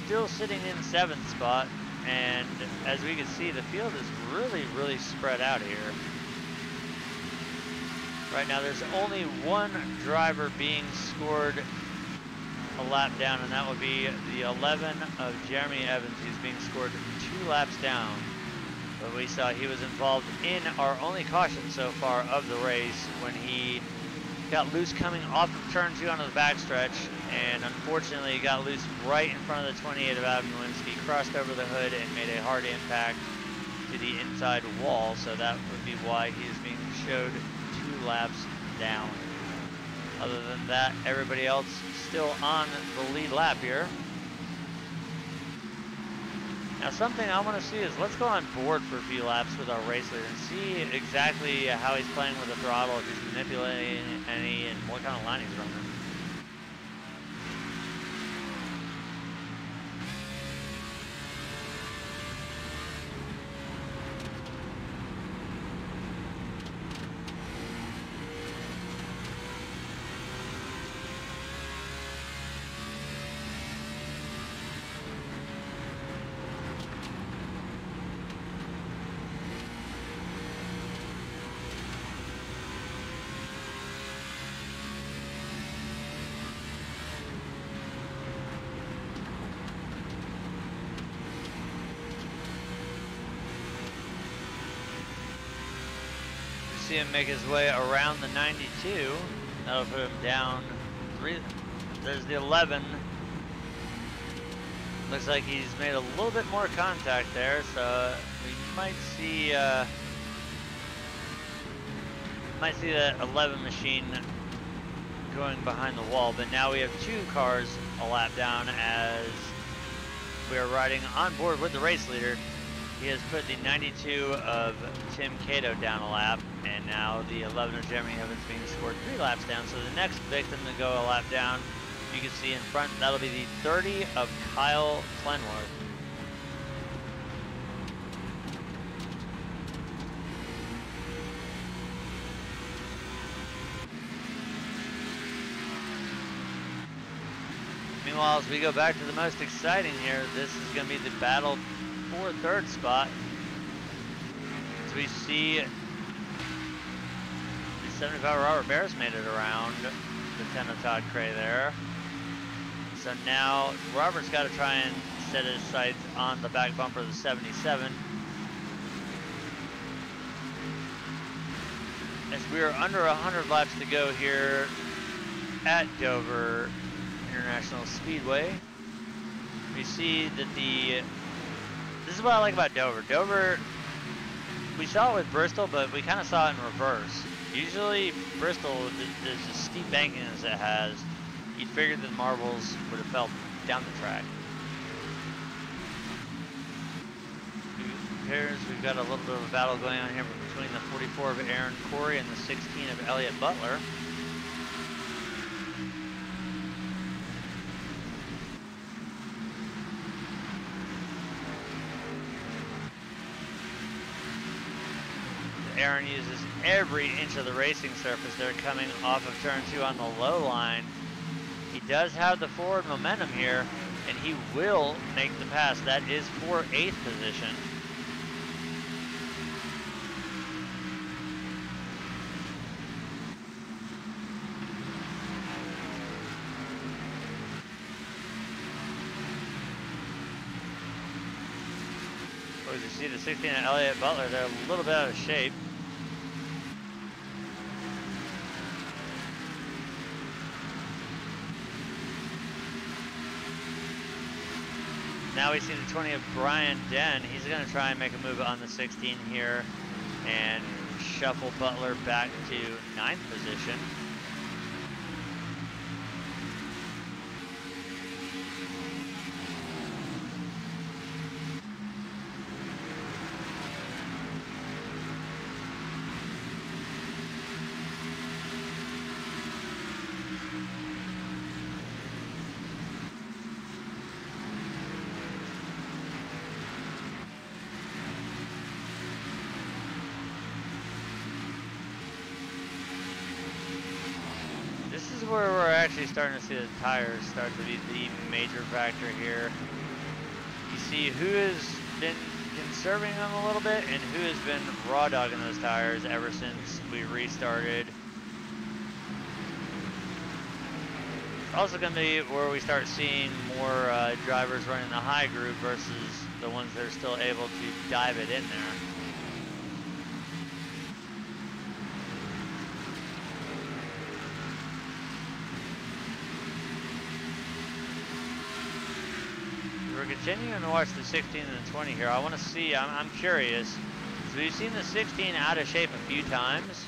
still sitting in 7th spot, and as we can see, the field is really spread out here. Right now there's only 1 driver being scored a lap down, and that would be the 11 of Jeremy Evans. He's being scored 2 laps down. But we saw he was involved in our only caution so far of the race when he got loose coming off of turn 2 onto the backstretch, and unfortunately he got loose right in front of the 28 of Adam Nowinski, crossed over the hood and made a hard impact to the inside wall, so that would be why he is being showed 2 laps down. Other than that, everybody else still on the lead lap here. Now something I want to see is, let's go on board for a few laps with our race leader and see exactly how he's playing with the throttle, if he's manipulating any, and what kind of line he's running. See him make his way around the 92. That'll put him down 3. There's the 11. Looks like he's made a little bit more contact there, so we might see that 11 machine going behind the wall. But now we have 2 cars a lap down as we are riding on board with the race leader. He has put the 92 of Tim Cato down a lap, and now the 11 of Jeremy Evans being scored 3 laps down. So the next victim to go a lap down, you can see in front, that'll be the 30 of Kyle Clenworth. Meanwhile, as we go back to the most exciting here, this is going to be the battle for 3rd spot. As we see the 75 Robert Barris made it around the 10 of Todd Cray there. So now Robert's got to try and set his sights on the back bumper of the 77. As we are under 100 laps to go here at Dover International Speedway, we see that this is what I like about Dover. Dover, we saw it with Bristol, but we kind of saw it in reverse. Usually Bristol, there's as steep banking as it has, you'd figure that the marbles would have fell down the track. We've got a little bit of a battle going on here between the 44 of Aaron Corey and the 16 of Elliott Butler. Aaron uses every inch of the racing surface there coming off of turn 2 on the low line. He does have the forward momentum here, and he will make the pass. That is for 8th position. As you see, the 16 of Elliott Butler, they're a little bit out of shape. Now we see the 20 of Brian Den. He's going to try and make a move on the 16 here and shuffle Butler back to 9th position. Where we're actually starting to see the tires start to be the major factor here. You see who has been conserving them a little bit and who has been raw dogging those tires ever since we restarted also going to be where we start seeing more drivers running the high group versus the ones that are still able to dive it in there. We're continuing to watch the 16 and the 20 here. I want to see, I'm curious. So we've seen the 16 out of shape a few times.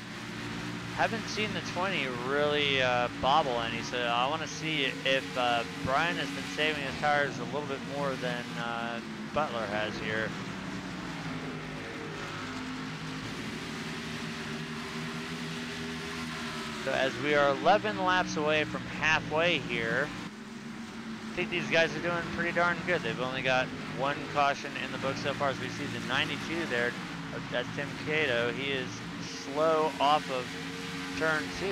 Haven't seen the 20 really bobble any, so I want to see if Brian has been saving his tires a little bit more than Butler has here. So as we are 11 laps away from halfway here, I think these guys are doing pretty darn good. They've only got one caution in the book so far. As we see the 92 there, that's Tim Cato. He is slow off of turn 2.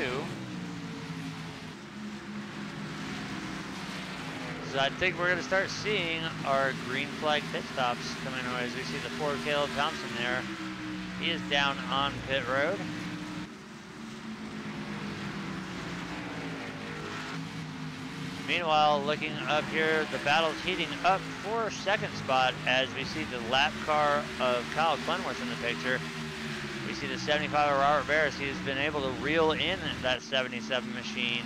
So I think we're going to start seeing our green flag pit stops coming our way. As we see the Ford Caleb Thompson there. He is down on pit road. Meanwhile, looking up here, the battle's heating up for second spot as we see the lap car of Kyle Clenworth in the picture. We see the 75 of Robert Barris. He's been able to reel in that 77 machine.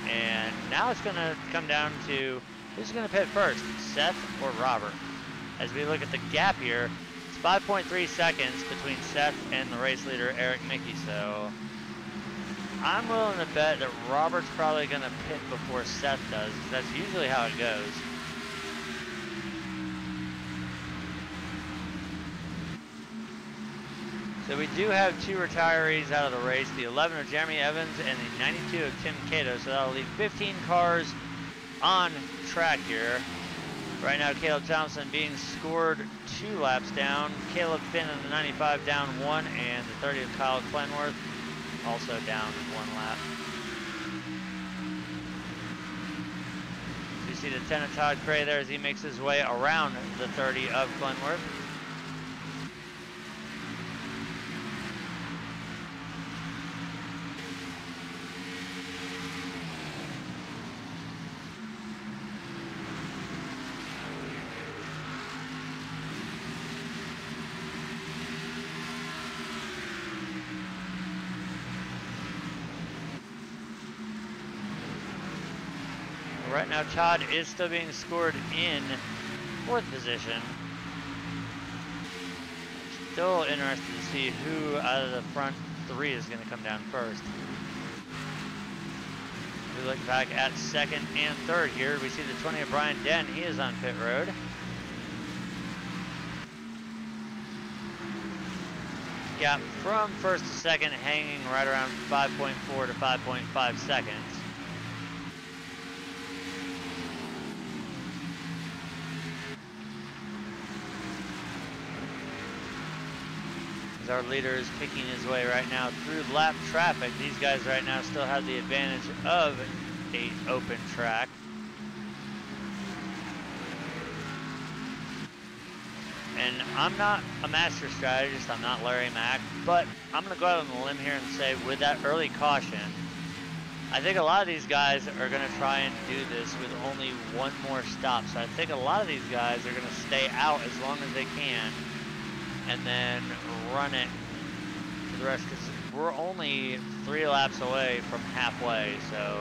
And now it's going to come down to who's going to pit first, Seth or Robert. As we look at the gap here, it's 5.3 seconds between Seth and the race leader, Eric Mickey. So I'm willing to bet that Robert's probably going to pit before Seth does. That's usually how it goes. So we do have 2 retirees out of the race, the 11 of Jeremy Evans and the 92 of Tim Cato. So that'll leave 15 cars on track here. Right now, Caleb Thompson being scored 2 laps down. Caleb Finn in the 95 down 1, and the 30 of Kyle Clenworth also down 1 lap. So you see the 10 of Todd Cray there as he makes his way around the 30 of Clenworth. Right now, Todd is still being scored in 4th position. Still interested to see who out of the front 3 is going to come down first. We look back at 2nd and 3rd here. We see the 20 of Brian Den. He is on pit road. Gap from 1st to 2nd hanging right around 5.4 to 5.5 seconds. Our leader is picking his way right now through lap traffic. These guys right now still have the advantage of an open track. And I'm not a master strategist, I'm not Larry Mack, but I'm going to go out on a limb here and say with that early caution, I think a lot of these guys are going to try and do this with only 1 more stop. So I think a lot of these guys are going to stay out as long as they can and then run it for the rest, because we're only 3 laps away from halfway. So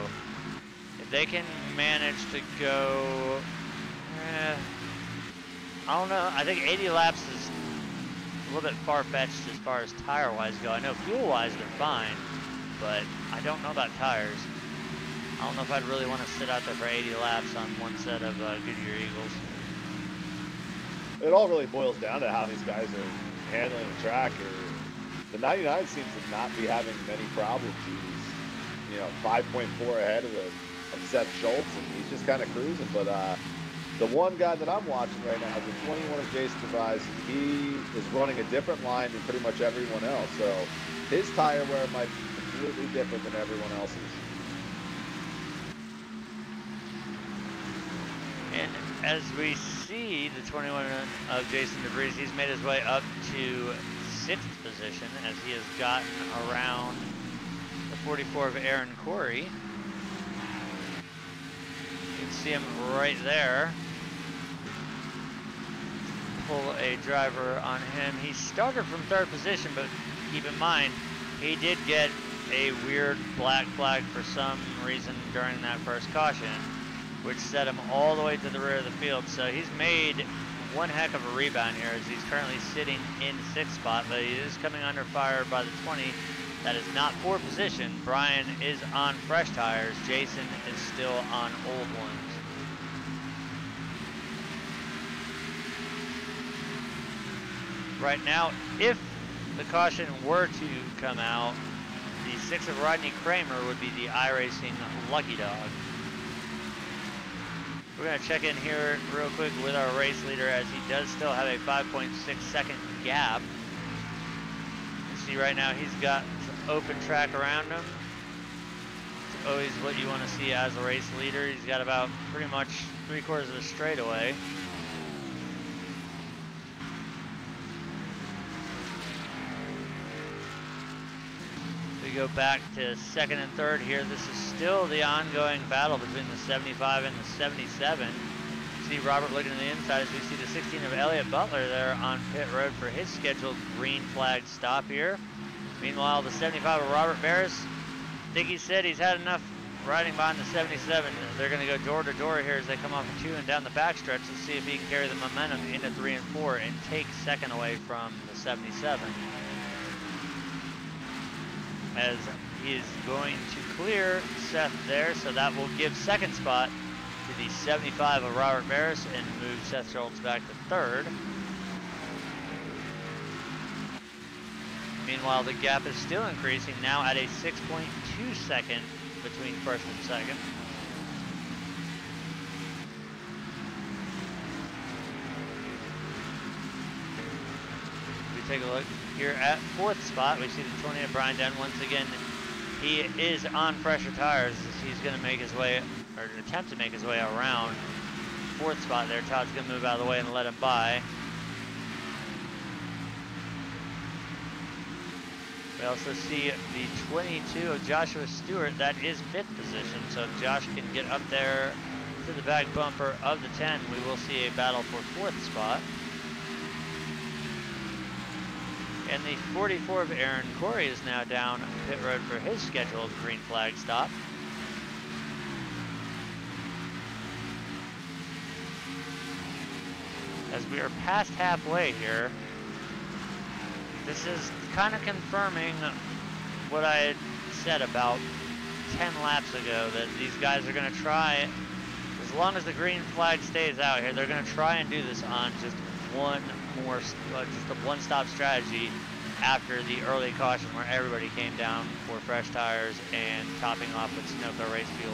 if they can manage to go, I don't know, I think 80 laps is a little bit far-fetched as far as tire-wise go. I know fuel-wise they're fine, but I don't know about tires. I don't know if I'd really want to sit out there for 80 laps on one set of Goodyear Eagles. It all really boils down to how these guys are handling the track. The 99 seems to not be having many problems. He's, 5.4 ahead of Seth Schultz, and he's just kind of cruising. But the one guy that I'm watching right now, the 21 of Jason DeVries, he is running a different line than pretty much everyone else. So his tire wear might be completely different than everyone else's. And as we see the 21 of Jason DeVries, he's made his way up to 6th position as he has gotten around the 44 of Aaron Corey. can see him right there. Pull a driver on him. He started from third position, but keep in mind, he did get a weird black flag for some reason during that first caution, which set him all the way to the rear of the field. So he's made one heck of a rebound here as he's currently sitting in 6th spot, but he is coming under fire by the 20. That is not poor position. Brian is on fresh tires. Jason is still on old ones. Right now, if the caution were to come out, the 6 of Rodney Kramer would be the iRacing lucky dog. We're going to check in here real quick with our race leader as he does still have a 5.6 second gap. You see right now he's got some open track around him. It's always what you want to see as a race leader. He's got about pretty much 3/4 of the straightaway. We go back to 2nd and 3rd here. This is still the ongoing battle between the 75 and the 77. See Robert looking to the inside as we see the 16 of Elliott Butler there on pit road for his scheduled green flag stop here. Meanwhile, the 75 of Robert Barris, I think he said he's had enough riding behind the 77. They're going to go door to door here as they come off of 2 and down the backstretch to see if he can carry the momentum into 3 and 4 and take 2nd away from the 77. As he is going to clear Seth there, so that will give 2nd spot to the 75 of Robert Barris and move Seth Schultz back to 3rd. Meanwhile, the gap is still increasing, now at a 6.2 second between 1st and 2nd. We take a look here at 4th spot. We see the 20 of Brian Dunn once again. He is on fresher tires as he's going to make his way, or attempt to make his way around 4th spot there. Todd's going to move out of the way and let him by. We also see the 22 of Joshua Stewart. That is 5th position. So if Josh can get up there to the back bumper of the 10, we will see a battle for 4th spot. And the 44 of Aaron Corey is now down pit road for his scheduled green flag stop. As we are past halfway here, this is kind of confirming what I had said about 10 laps ago, that these guys are going to try, as long as the green flag stays out here, they're going to try and do this on just just a one-stop strategy after the early caution where everybody came down for fresh tires and topping off with Sunoco race fuel.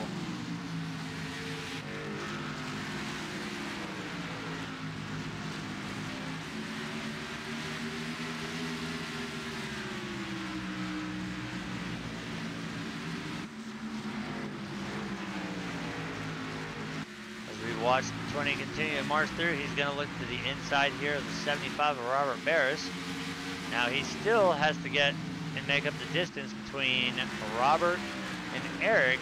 Watch the 20 continue to march through. He's going to look to the inside here of the 75 of Robert Barris. Now he still has to get and make up the distance between Robert and Eric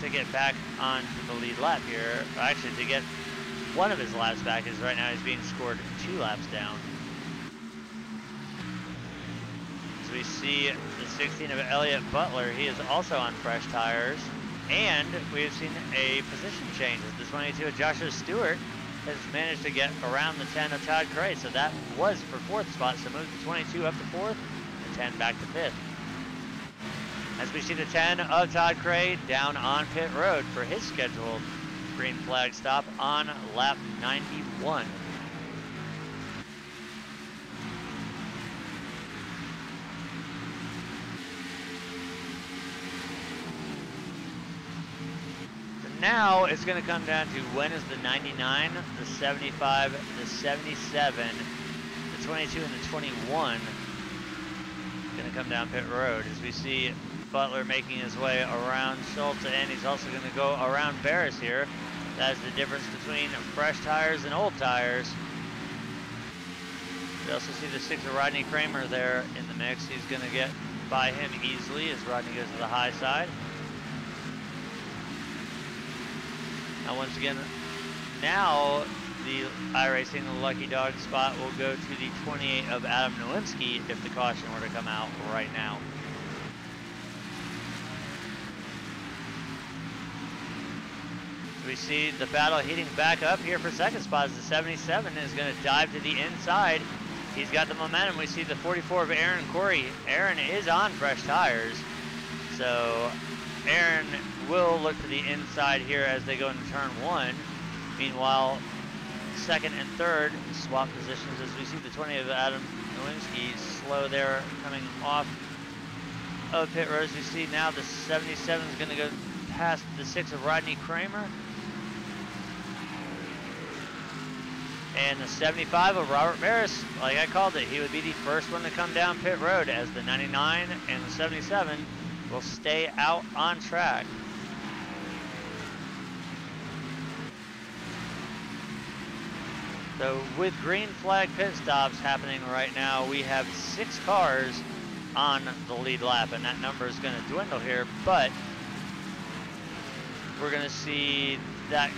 to get back onto the lead lap here. Actually, to get one of his laps back, as right now he's being scored 2 laps down. As we see the 16 of Elliott Butler, he is also on fresh tires. And we have seen a position change as the 22 of Joshua Stewart has managed to get around the 10 of Todd Cray. So that was for 4th spot. So move the 22 up to 4th, the 10 back to 5th. As we see the 10 of Todd Cray down on pit road for his scheduled green flag stop on lap 91. Now it's going to come down to when is the 99, the 75, the 77, the 22, and the 21 going to come down pit road as we see Butler making his way around Schultz, and he's also going to go around Barris here. That's the difference between fresh tires and old tires. We also see the 6 of Rodney Kramer there in the mix. He's going to get by him easily as Rodney goes to the high side. Now once again, now the iRacing Lucky Dog spot will go to the 28 of Adam Nowinski if the caution were to come out right now. We see the battle heating back up here for second spot as the 77 is going to dive to the inside. He's got the momentum. We see the 44 of Aaron Corey. Aaron is on fresh tires, so Aaron will look to the inside here as they go into turn 1. Meanwhile, second and third swap positions as we see the 20 of Adam Nowinski slow there coming off of pit road. We see now the 77 is going to go past the 6 of Rodney Kramer. And the 75 of Robert Barris, like I called it, he would be the first one to come down pit road as the 99 and the 77 will stay out on track. So with green flag pit stops happening right now, we have 6 cars on the lead lap, and that number is going to dwindle here, but we're going to see that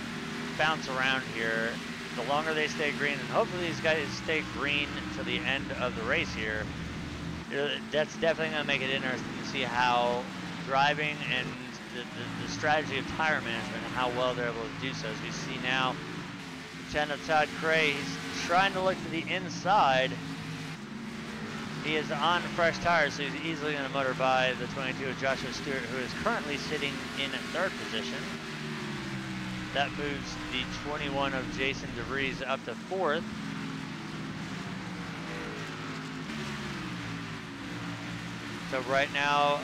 bounce around here. The longer they stay green, and hopefully these guys stay green to the end of the race here, that's definitely going to make it interesting to see how driving and the strategy of tire management and how well they're able to do so. As we see now, 10 of Todd Cray, he's trying to look to the inside. He is on fresh tires, so he's easily going to motor by the 22 of Joshua Stewart, who is currently sitting in third position. That moves the 21 of Jason DeVries up to fourth. So right now,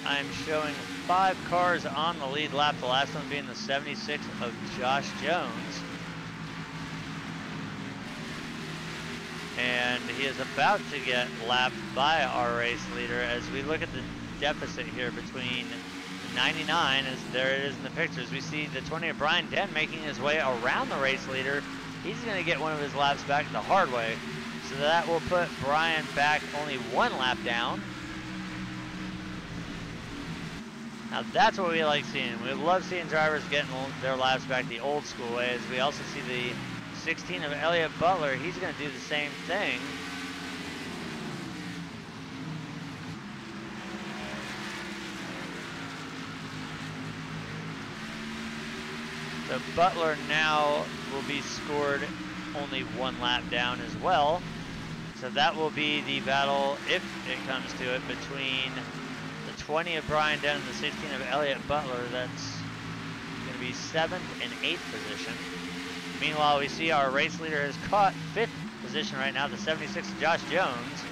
I'm showing 5 cars on the lead lap, the last one being the 76 of Josh Jones. And he is about to get lapped by our race leader as we look at the deficit here between 99, as there it is in the pictures. We see the 20 of Brian Den making his way around the race leader. He's going to get one of his laps back the hard way. So that will put Brian back only 1 lap down. Now that's what we like seeing. We love seeing drivers getting their laps back the old school way, as we also see the 16 of Elliott Butler. He's going to do the same thing. So Butler now will be scored only 1 lap down as well. So that will be the battle, if it comes to it, between the 20 of Brian Den and the 16 of Elliott Butler. That's going to be 7th and 8th position. Meanwhile, we see our race leader has caught 5th position right now, the 76 of Josh Jones.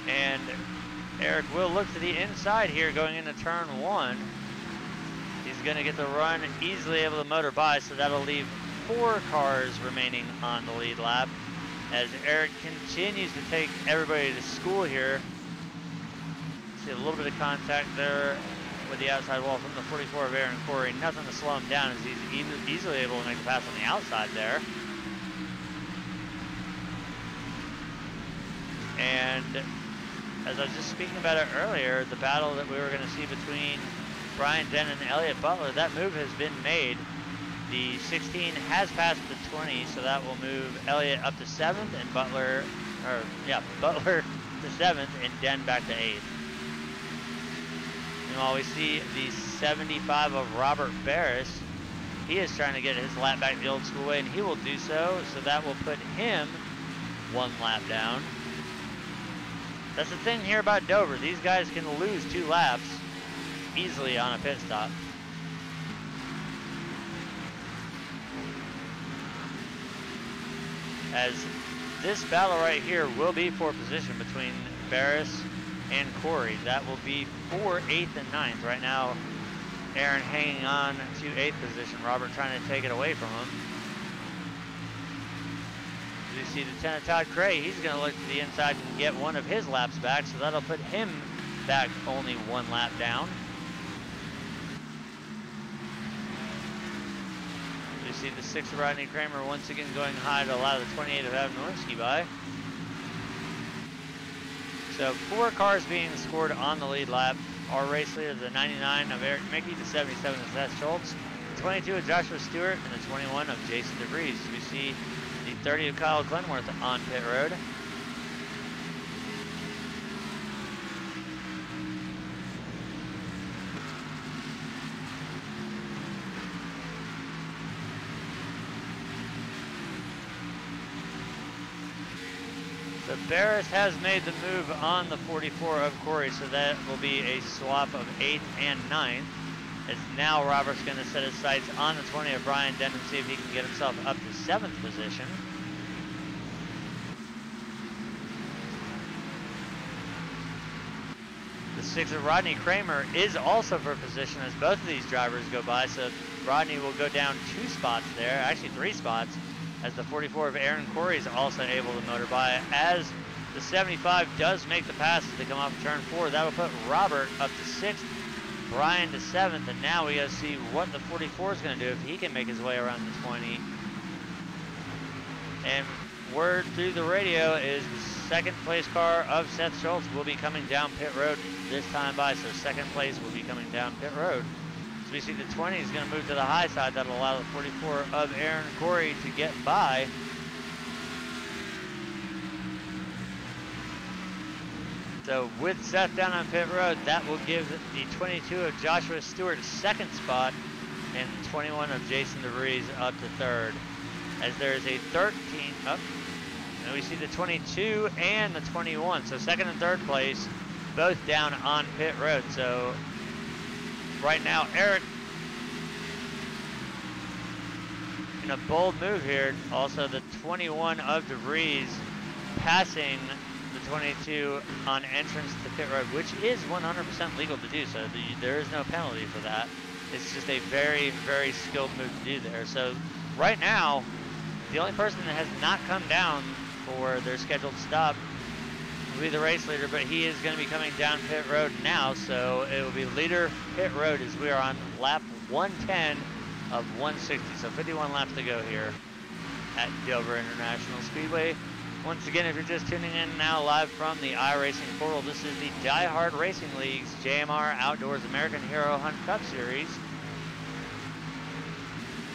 And Eric will look to the inside here going into turn 1. He's going to get the run, easily able to motor by, so that'll leave 4 cars remaining on the lead lap as Eric continues to take everybody to school here. See a little bit of contact there with the outside wall from the 44 of Aaron Corey. Nothing to slow him down as he's easily able to make a pass on the outside there. And as I was just speaking about it earlier, the battle that we were going to see between Brian Den and Elliott Butler, that move has been made. The 16 has passed the 20, so that will move Elliott up to 7th and Butler to 7th and Den back to 8th. Meanwhile, we see the 75 of Robert Barris. He is trying to get his lap back the old school way, and he will do so. So that will put him 1 lap down. That's the thing here about Dover. These guys can lose 2 laps easily on a pit stop. As this battle right here will be for position between Barris and Corey. That will be for 8th and 9th. Right now, Aaron hanging on to 8th position. Robert trying to take it away from him. As you see the 10 of Todd Cray, he's going to look to the inside and get one of his laps back, so that'll put him back only 1 lap down. You see the 6 of Rodney Kramer once again going high to allow the 28 of Adam Nowinski by. So 4 cars being scored on the lead lap. Our race leader, the 99 of Eric Mickey, the 77 of Seth Schultz, the 22 of Joshua Stewart, and the 21 of Jason DeVries. We see the 30 of Kyle Glenworth on pit road. So Barris has made the move on the 44 of Corey, so that will be a swap of 8th and 9th. As now Robert's going to set his sights on the 20 of Brian Denham, see if he can get himself up to 7th position. The 6 of Rodney Kramer is also for position as both of these drivers go by, so Rodney will go down 2 spots there, actually 3 spots, as the 44 of Aaron Corey is also able to motor by. As the 75 does make the pass as they come off of turn 4, that'll put Robert up to 6th, Brian to 7th, and now we gotta see what the 44 is gonna do if he can make his way around the 20. And word through the radio is the 2nd place car of Seth Schultz will be coming down pit road this time by, so 2nd place will be coming down pit road. So we see the 20 is going to move to the high side. That'll allow the 44 of Aaron Corey to get by. So with Seth down on pit road, that will give the 22 of Joshua Stewart 2nd spot and 21 of Jason DeVries up to 3rd. As there is a 13 up, and we see the 22 and the 21. So 2nd and 3rd place, both down on pit road. So right now, Eric, in a bold move here, also the 21 of DeVries passing the 22 on entrance to pit road, which is 100% legal to do, so there is no penalty for that. It's just a very, very skilled move to do there. So right now, the only person that has not come down for their scheduled stop will be the race leader, but he is going to be coming down pit road now, so it will be leader pit road as we are on lap 110 of 160, so 51 laps to go here at Dover International Speedway. Once again, if you're just tuning in now live from the iRacing portal, this is the Diehard Racing League's JMR Outdoors American Hero Hunt Cup Series.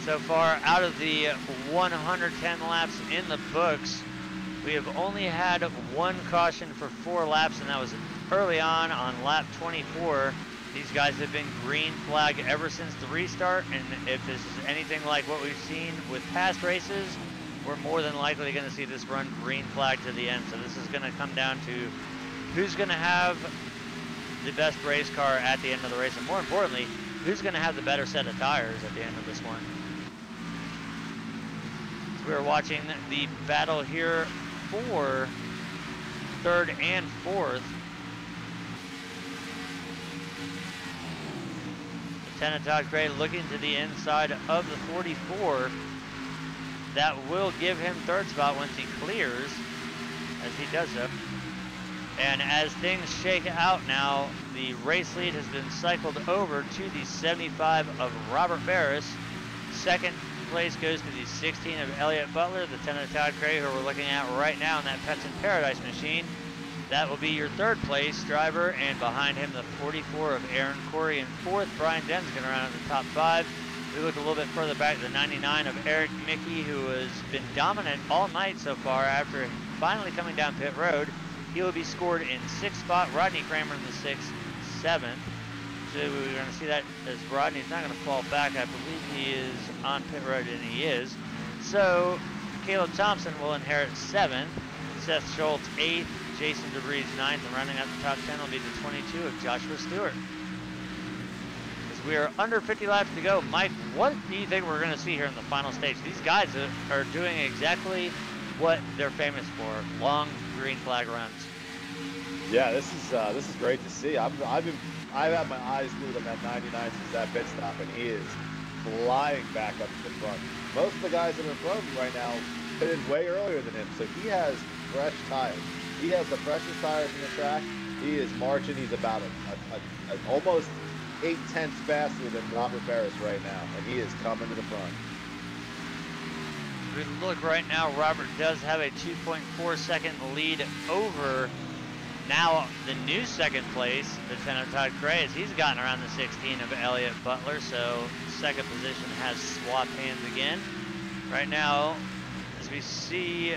So far, out of the 110 laps in the books, we have only had 1 caution for 4 laps, and that was early on lap 24. These guys have been green flag ever since the restart, and if this is anything like what we've seen with past races, we're more than likely going to see this run green flag to the end. So this is going to come down to who's going to have the best race car at the end of the race, and more importantly, who's going to have the better set of tires at the end of this one. So we're watching the battle here for 3rd and 4th. Lieutenant Todd Gray looking to the inside of the 44. That will give him 3rd spot once he clears, as he does so. And as things shake out now, the race lead has been cycled over to the 75 of Robert Barris. 2nd place goes to the 16 of Elliott Butler, Lieutenant Todd Gray, who we're looking at right now in that Pets in Paradise machine. That will be your 3rd place driver, and behind him the 44 of Aaron Corey. And 4th, Brian Den's going to run out the top 5. We look a little bit further back, the 99 of Eric Mickey, who has been dominant all night so far after finally coming down pit road. He will be scored in 6th spot. Rodney Kramer in the 6th, 7th. So we're going to see that as Rodney's not going to fall back. I believe he is on pit road, and he is. So Caleb Thompson will inherit 7th. Seth Schultz 8th. Jason DeVries 9th. And running out the top 10 will be the 22 of Joshua Stewart. We are under 50 laps to go. Mike, what do you think we're going to see here in the final stage? These guys are doing exactly what they're famous for, long green flag runs. Yeah, this is great to see. I've had my eyes glued on that 99 since that pit stop, and he is flying back up to the front. Most of the guys that are in front of him right now pitted way earlier than him, so he has fresh tires. He has the freshest tires in the track. He is marching. He's about almost 8/10 faster than Robert Barris right now, and he is coming to the front. We look right now, Robert does have a 2.4 second lead over Now the new second place, Lieutenant Todd Gray, as he's gotten around the 16 of Elliott Butler, so second position has swapped hands again. Right now, as we see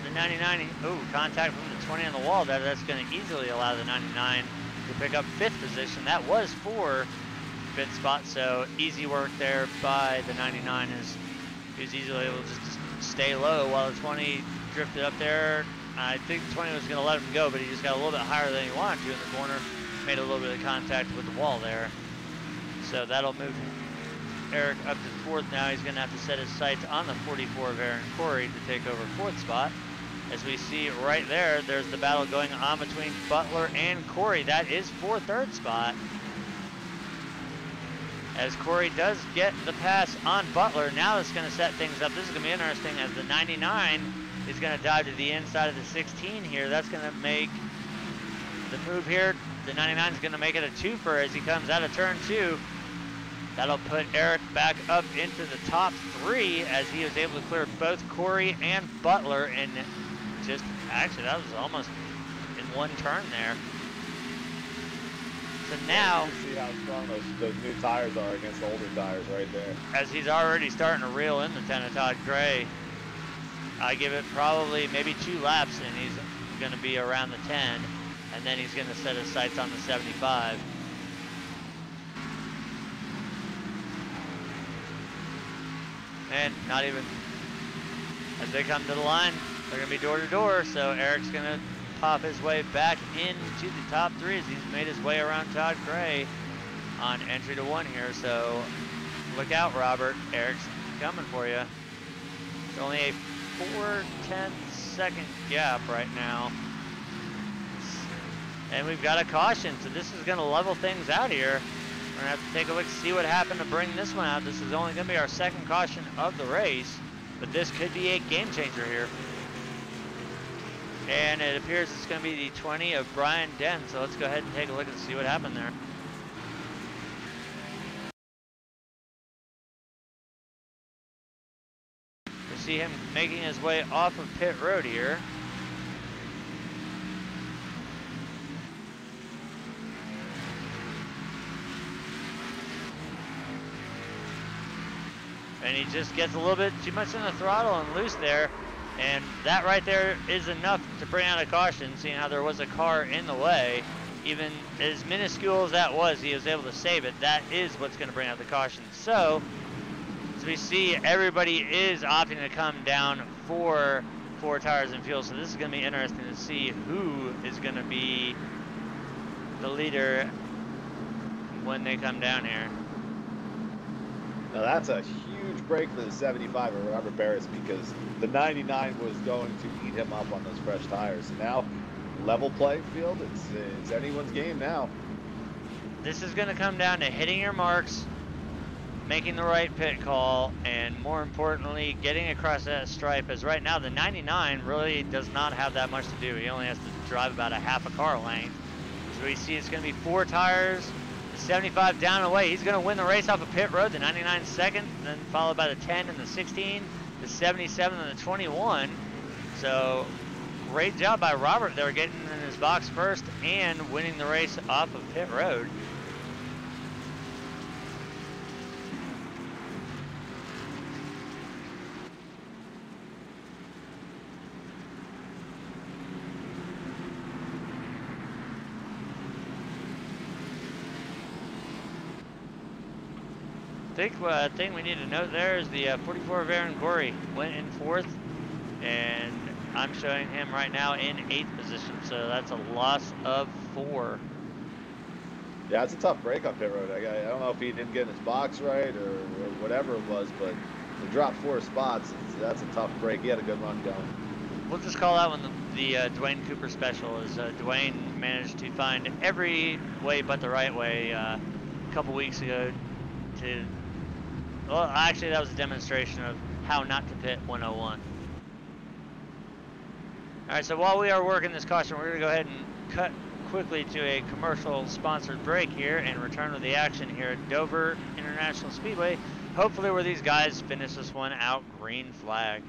the 99, contact from the 20 on the wall, that's going to easily allow the 99 to pick up 5th position. That was for 5th spot, so easy work there by the 99 as he was easily able to just stay low while the 20 drifted up there. I think the 20 was going to let him go, but he just got a little bit higher than he wanted to in the corner. Made a little bit of contact with the wall there. So that'll move Eric up to 4th now. He's going to have to set his sights on the 44 of Aaron Corey to take over 4th spot. As we see right there, there's the battle going on between Butler and Corey. That is for 3rd spot. As Corey does get the pass on Butler, now it's going to set things up. This is going to be interesting as the 99 is going to dive to the inside of the 16 here. That's going to make the move here. The 99 is going to make it a twofer as he comes out of turn 2. That'll put Eric back up into the top 3 as he was able to clear both Corey and Butler. And just, actually, that was almost in one turn there. So now, you see how strong those new tires are against the older tires right there. As he's already starting to reel in the 10 of Todd Gray, I give it probably maybe 2 laps and he's going to be around the 10, and then he's going to set his sights on the 75. And not even, as they come to the line, they're going to be door to door, so Eric's going to pop his way back into the top 3 as he's made his way around Todd Gray on entry to 1 here. So look out, Robert. Eric's coming for you. It's only a 4/10-second gap right now. And we've got a caution, so this is going to level things out here. We're going to have to take a look to see what happened to bring this one out. This is only going to be our 2nd caution of the race, but this could be a game changer here. And it appears it's going to be the 20 of Brian Den, so let's go ahead and take a look and see what happened there. We see him making his way off of pit road here. And he just gets a little bit too much in the throttle and loose there. And that right there is enough to bring out a caution, seeing how there was a car in the way. Even as minuscule as that was, he was able to save it. That is what's going to bring out the caution. So, as we see, everybody is opting to come down for 4 tires and fuel. So this is going to be interesting to see who is going to be the leader when they come down here. Now that's a huge break for the 75 of Robert Barris, because the 99 was going to eat him up on those fresh tires. So now, level playing field, it's anyone's game now. This is going to come down to hitting your marks, making the right pit call, and more importantly, getting across that stripe, as right now the 99 really does not have that much to do. He only has to drive about a half a car length. So we see it's going to be 4 tires. 75 down and away. He's going to win the race off of pit road. The 99 second, then followed by the 10 and the 16, the 77 and the 21. So great job by Robert there, getting in his box first and winning the race off of pit road. I think we need to note there is the 44 of Aaron Corey went in 4th, and I'm showing him right now in 8th position, so that's a loss of 4. Yeah, it's a tough break on pit road. I don't know if he didn't get in his box right or whatever it was, but to drop 4 spots, that's a tough break. He had a good run going. We'll just call out when the Dwayne Cooper special is Dwayne managed to find every way but the right way a couple weeks ago to. Well, actually, that was a demonstration of how not to pit 101. All right, so while we are working this caution, we're going to go ahead and cut quickly to a commercial sponsored break here and return with the action here at Dover International Speedway, hopefully where these guys finish this one out green flag.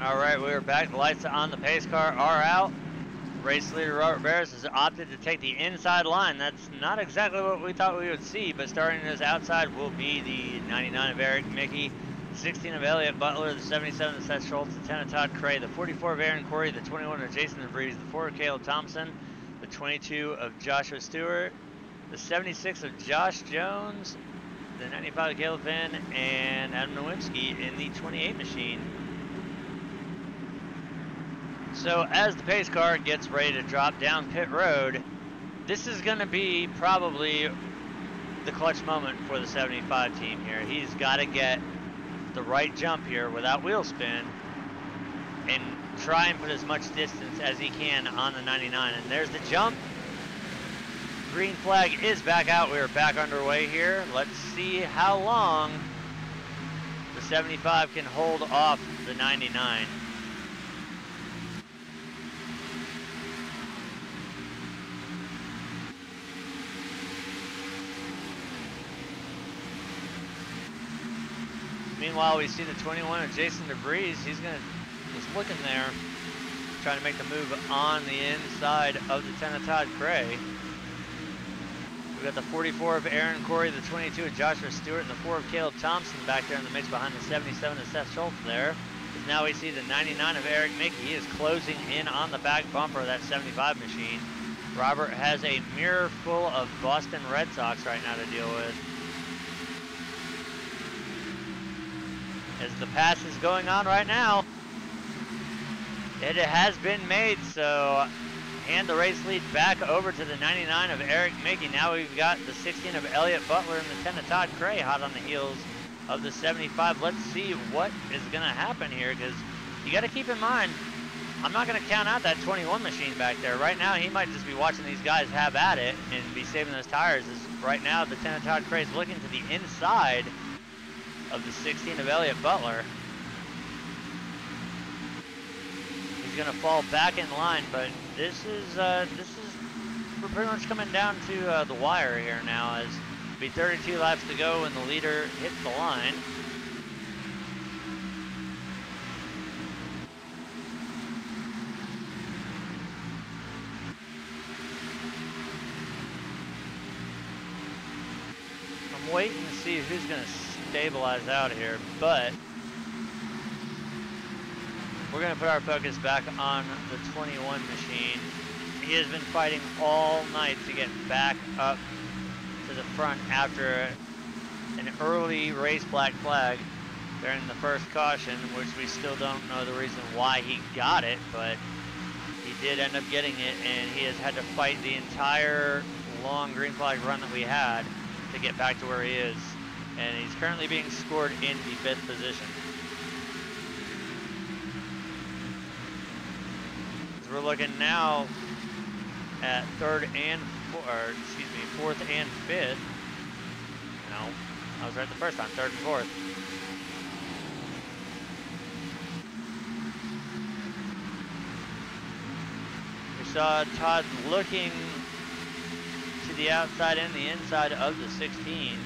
All right, we're back. The lights on the pace car are out. Race leader Robert Barris has opted to take the inside line. That's not exactly what we thought we would see, but starting as outside will be the 99 of Eric Mickey, 16 of Elliott Butler, the 77 of Seth Schultz, the 10 of Todd Cray, the 44 of Aaron Corey, the 21 of Jason DeVries, the 4 of Caleb Thompson, the 22 of Joshua Stewart, the 76 of Josh Jones, the 95 of Caleb Finn, and Adam Nowinski in the 28 machine. So as the pace car gets ready to drop down pit road, this is going to be probably the clutch moment for the 75 team here. He's got to get the right jump here without wheel spin and try and put as much distance as he can on the 99. And there's the jump. Green flag is back out. We're back underway here. Let's see how long the 75 can hold off the 99. Meanwhile, we see the 21 of Jason DeVries. He's just looking there, trying to make the move on the inside of the 10 of Todd Cray. We've got the 44 of Aaron Corey, the 22 of Joshua Stewart, and the 4 of Caleb Thompson back there in the mix behind the 77 of Seth Schultz there. As now we see the 99 of Eric Mickey. He is closing in on the back bumper of that 75 machine. Robert has a mirror full of Boston Red Sox right now to deal with. As the pass is going on right now, it has been made, so hand the race lead back over to the 99 of Eric Mickey. Now we've got the 16 of Elliott Butler and the 10 of Todd Cray hot on the heels of the 75. Let's see what is going to happen here, because you got to keep in mind, I'm not going to count out that 21 machine back there. Right now, he might just be watching these guys have at it and be saving those tires. As right now, the 10 of Todd Cray is looking to the inside of the 16 of Elliott Butler. He's going to fall back in line, but this is we're pretty much coming down to the wire here now, as it'll be 32 laps to go when the leader hits the line. I'm waiting to see who's going to stabilize out here, but we're going to put our focus back on the 21 machine. He has been fighting all night to get back up to the front after an early race black flag during the first caution, which we still don't know the reason why he got it, but he did end up getting it, and he has had to fight the entire long green flag run that we had to get back to where he is. And he's currently being scored in the 5th position. So we're looking now at 4th and 5th. No, I was right the first time, 3rd and 4th. We saw Todd looking to the outside and the inside of the 16.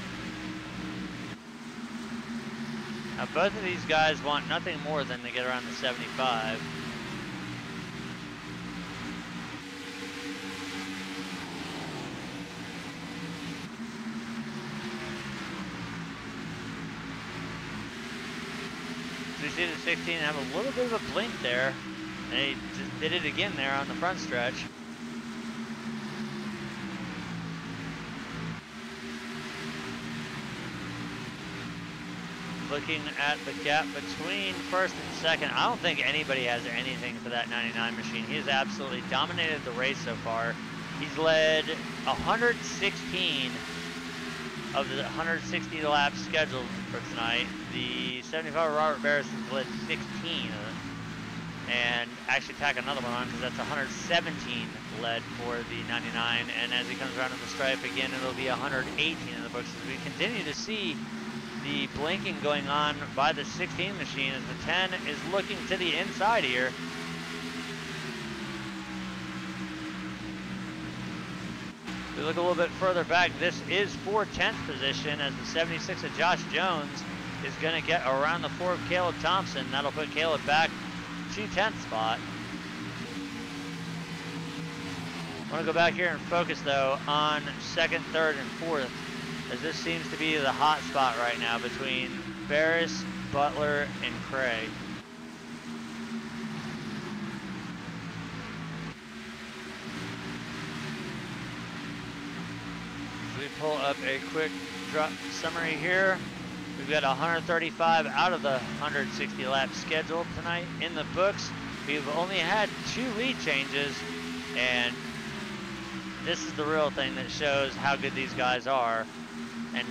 Now both of these guys want nothing more than to get around the 75. So you see the 16 have a little bit of a blink there. They just did it again there on the front stretch. Looking at the gap between 1st and 2nd, I don't think anybody has anything for that 99 machine. He has absolutely dominated the race so far. He's led 116 of the 160 laps scheduled for tonight. The 75 Robert Barris has led 16 and actually tack another one on, because that's 117 led for the 99. And as he comes around to the stripe again, it'll be 118 in the books, as we continue to see the blinking going on by the 16 machine, as the 10 is looking to the inside here. We look a little bit further back. This is for 10th position, as the 76 of Josh Jones is going to get around the 4 of Caleb Thompson. That'll put Caleb back 2/10 spot. I want to go back here and focus though on second, third, and fourth, as this seems to be the hot spot right now between Barris, Butler, and Cray. We pull up a quick drop summary here. We've got 135 out of the 160 laps scheduled tonight in the books. We've only had 2 lead changes, and this is the real thing that shows how good these guys are. And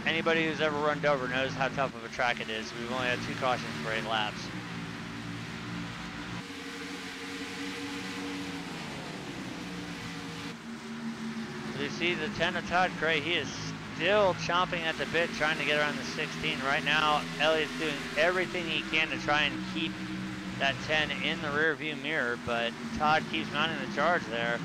anybody who's ever run Dover knows how tough of a track it is. We've only had 2 cautions for 8 laps. You see the 10 of Todd Cray, he is still chomping at the bit, trying to get around the 16. Right now, Elliott's doing everything he can to try and keep that 10 in the rear view mirror, but Todd keeps mounting the charge there.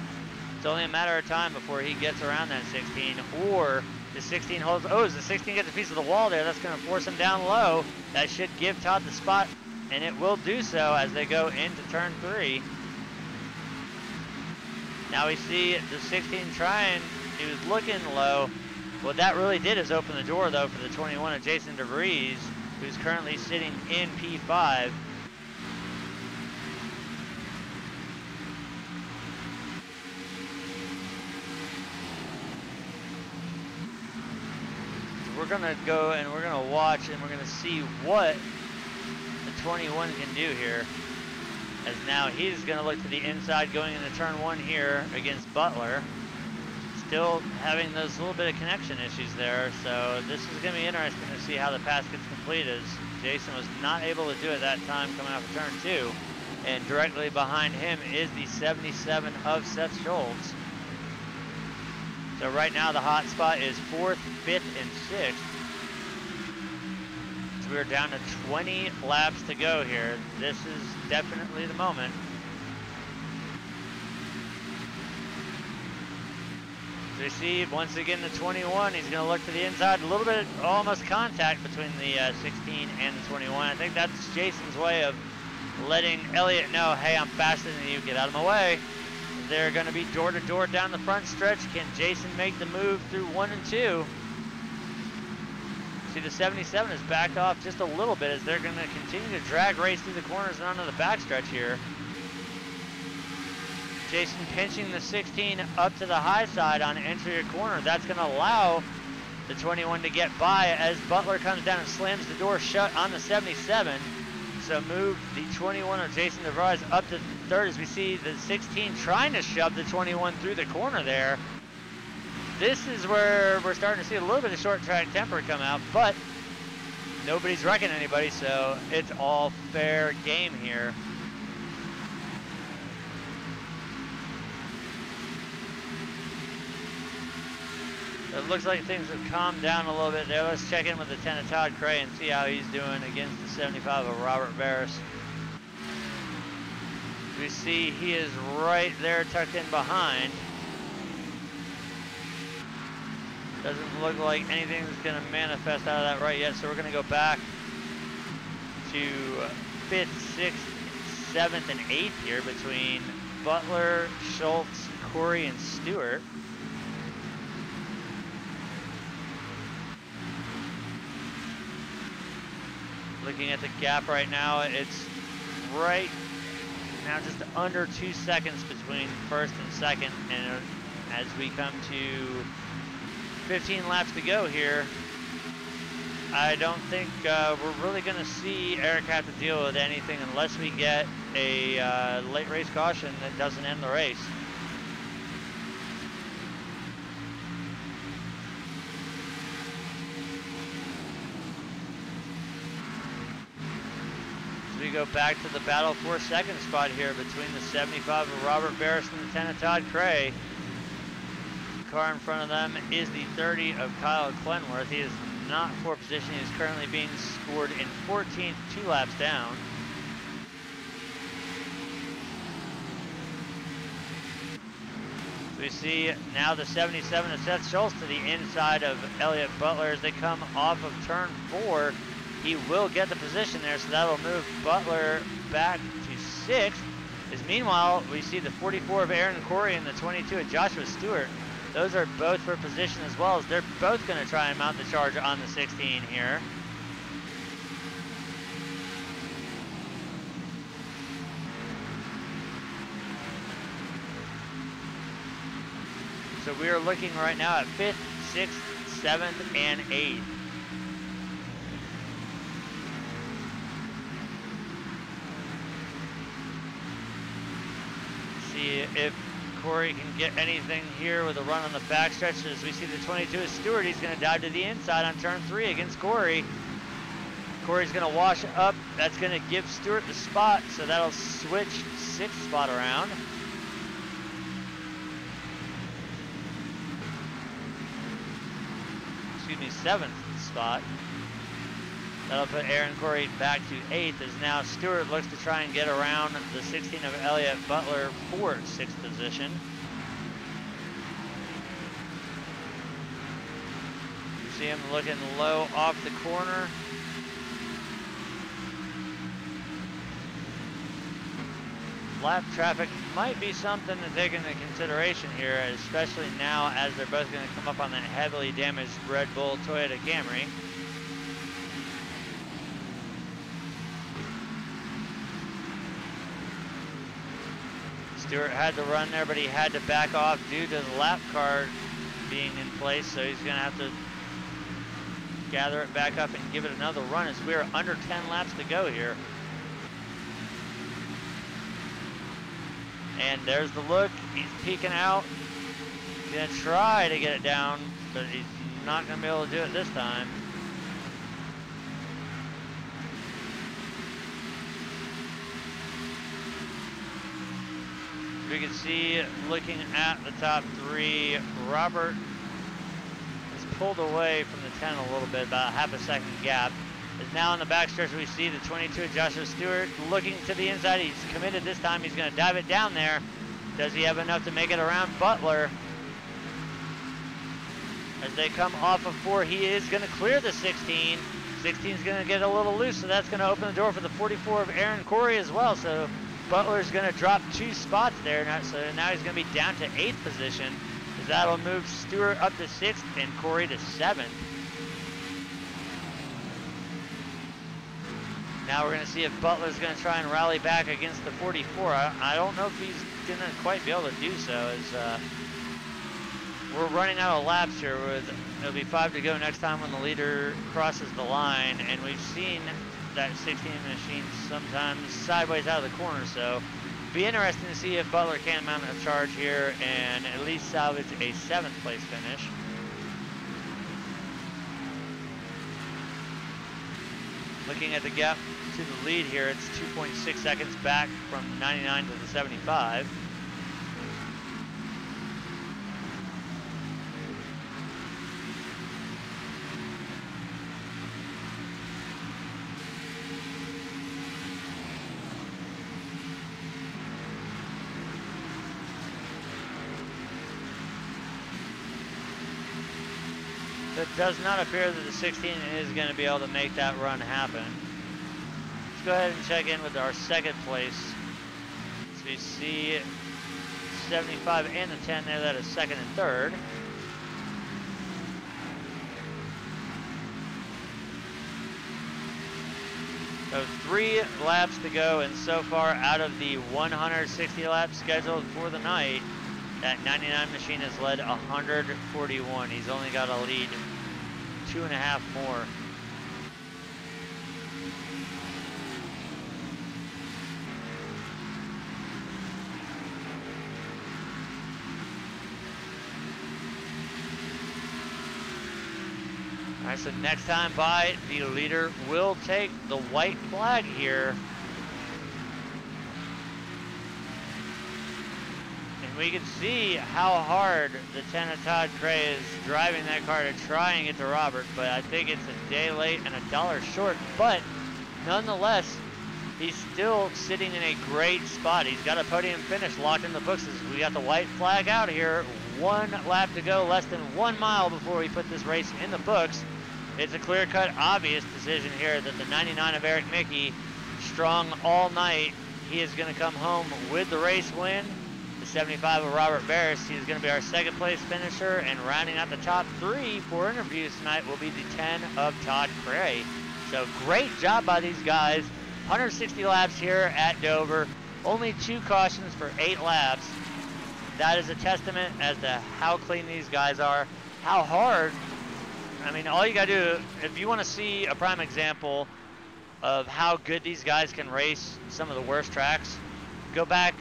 It's only a matter of time before he gets around that 16, or the 16 holds. Oh, as the 16 gets a piece of the wall there, that's going to force him down low. That should give Todd the spot, and it will do so as they go into turn 3. Now we see the 16 trying, he was looking low. What that really did is open the door though for the 21 of Jason DeVries, who's currently sitting in P5. We're gonna go and we're gonna watch and we're gonna see what the 21 can do here. As now he's going to look to the inside going into turn 1 here against Butler. Still having those little bit of connection issues there, so this is going to be interesting to see how the pass gets completed, as Jason was not able to do it that time coming off of turn 2. And directly behind him is the 77 of Seth Schultz. So right now the hot spot is 4th, 5th, and 6th. We're down to 20 laps to go here. This is definitely the moment. So you see, once again, the 21, he's going to look to the inside. A little bit, almost contact between the 16 and the 21. I think that's Jason's way of letting Elliott know, hey, I'm faster than you, get out of my way. They're going to be door to door down the front stretch. Can Jason make the move through 1 and 2? See, the 77 is backed off just a little bit as they're going to continue to drag race through the corners and onto the backstretch here. Jason pinching the 16 up to the high side on entry of corner. That's going to allow the 21 to get by as Butler comes down and slams the door shut on the 77. So move the 21 of Jason DeVries up to 3rd as we see the 16 trying to shove the 21 through the corner there. This is where we're starting to see a little bit of short track temper come out, but nobody's wrecking anybody, so it's all fair game here. It looks like things have calmed down a little bit there. Let's check in with the 10 of Todd Cray and see how he's doing against the 75 of Robert Barris. We see he is right there tucked in behind. Doesn't look like anything's going to manifest out of that right yet, so we're going to go back to 5th, 6th, 7th, and 8th here between Butler, Schultz, Corey, and Stewart. Looking at the gap right now, it's right now just under 2 seconds between 1st and 2nd, and as we come to 15 laps to go here, I don't think we're really going to see Eric have to deal with anything unless we get a late race caution that doesn't end the race. So we go back to the battle for 2nd spot here between the 75 of Robert Barris and the 10 of Todd Cray. Car in front of them is the 30 of Kyle Clenworth. He is not for position. He is currently being scored in 14th, 2 laps down. We see now the 77 of Seth Schultz to the inside of Elliott Butler as they come off of turn 4. he will get the position there, so that'll move Butler back to 6th. As meanwhile, we see the 44 of Aaron Corey and the 22 of Joshua Stewart. Those are both for position as well, as they're both going to try and mount the charge on the 16 here. So we are looking right now at 5th, 6th, 7th, and 8th. See if Corey can get anything here with a run on the backstretch. As we see the 22 of Stewart, he's going to dive to the inside on turn 3 against Corey. Corey's going to wash up. That's going to give Stewart the spot, so that'll switch 6th spot around. Excuse me, 7th spot. That'll put Aaron Corey back to 8th, as now Stewart looks to try and get around the 16 of Elliott Butler for 6th position. You see him looking low off the corner. Lap traffic might be something to take into consideration here, especially now as they're both going to come up on that heavily damaged Red Bull Toyota Camry. Stewart had to run there, but he had to back off due to the lap car being in place, so he's going to have to gather it back up and give it another run, as we're under 10 laps to go here. And there's the look. He's peeking out. He's going to try to get it down, but he's not going to be able to do it this time. We can see, looking at the top 3, Robert is pulled away from the 10 a little bit, about a half a second gap. Is now on the backstretch. We see the 22 of Joshua Stewart looking to the inside. He's committed this time. He's going to dive it down there. Does he have enough to make it around Butler? As they come off of 4, he is going to clear the 16. 16 is going to get a little loose, so that's going to open the door for the 44 of Aaron Corey as well. So Butler's going to drop 2 spots there. So now he's going to be down to 8th position. As that'll move Stewart up to 6th and Corey to 7th. Now we're going to see if Butler's going to try and rally back against the 44. I don't know if he's going to quite be able to do so, as we're running out of laps here. It'll be 5 to go next time when the leader crosses the line, and we've seen that 16 machine sometimes sideways out of the corner, so be interesting to see if Butler can mount a charge here and at least salvage a 7th place finish. Looking at the gap to the lead here, it's 2.6 seconds back from 99 to the 75. It does not appear that the 16 is going to be able to make that run happen. Let's go ahead and check in with our 2nd place. So we see 75 and the 10 there, that is 2nd and 3rd. So 3 laps to go, and so far out of the 160 laps scheduled for the night, that 99 machine has led 141. He's only got to lead 2.5 more. All right, so next time by, the leader will take the white flag here. We can see how hard the 10 of Todd Cray is driving that car to try and get to Robert, but I think it's a day late and $1 short. But nonetheless, he's still sitting in a great spot. He's got a podium finish locked in the books. We got the white flag out here. 1 lap to go, less than 1 mile before we put this race in the books. It's a clear-cut, obvious decision here that the 99 of Eric Mickey, strong all night, he is going to come home with the race win. The 75 of Robert Barris, he's going to be our second place finisher, and rounding out the top 3 for interviews tonight will be the 10 of Todd Cray. So great job by these guys. 160 laps here at Dover. Only 2 cautions for 8 laps. That is a testament as to how clean these guys are, how hard. I mean, all you got to do, if you want to see a prime example of how good these guys can race some of the worst tracks, go back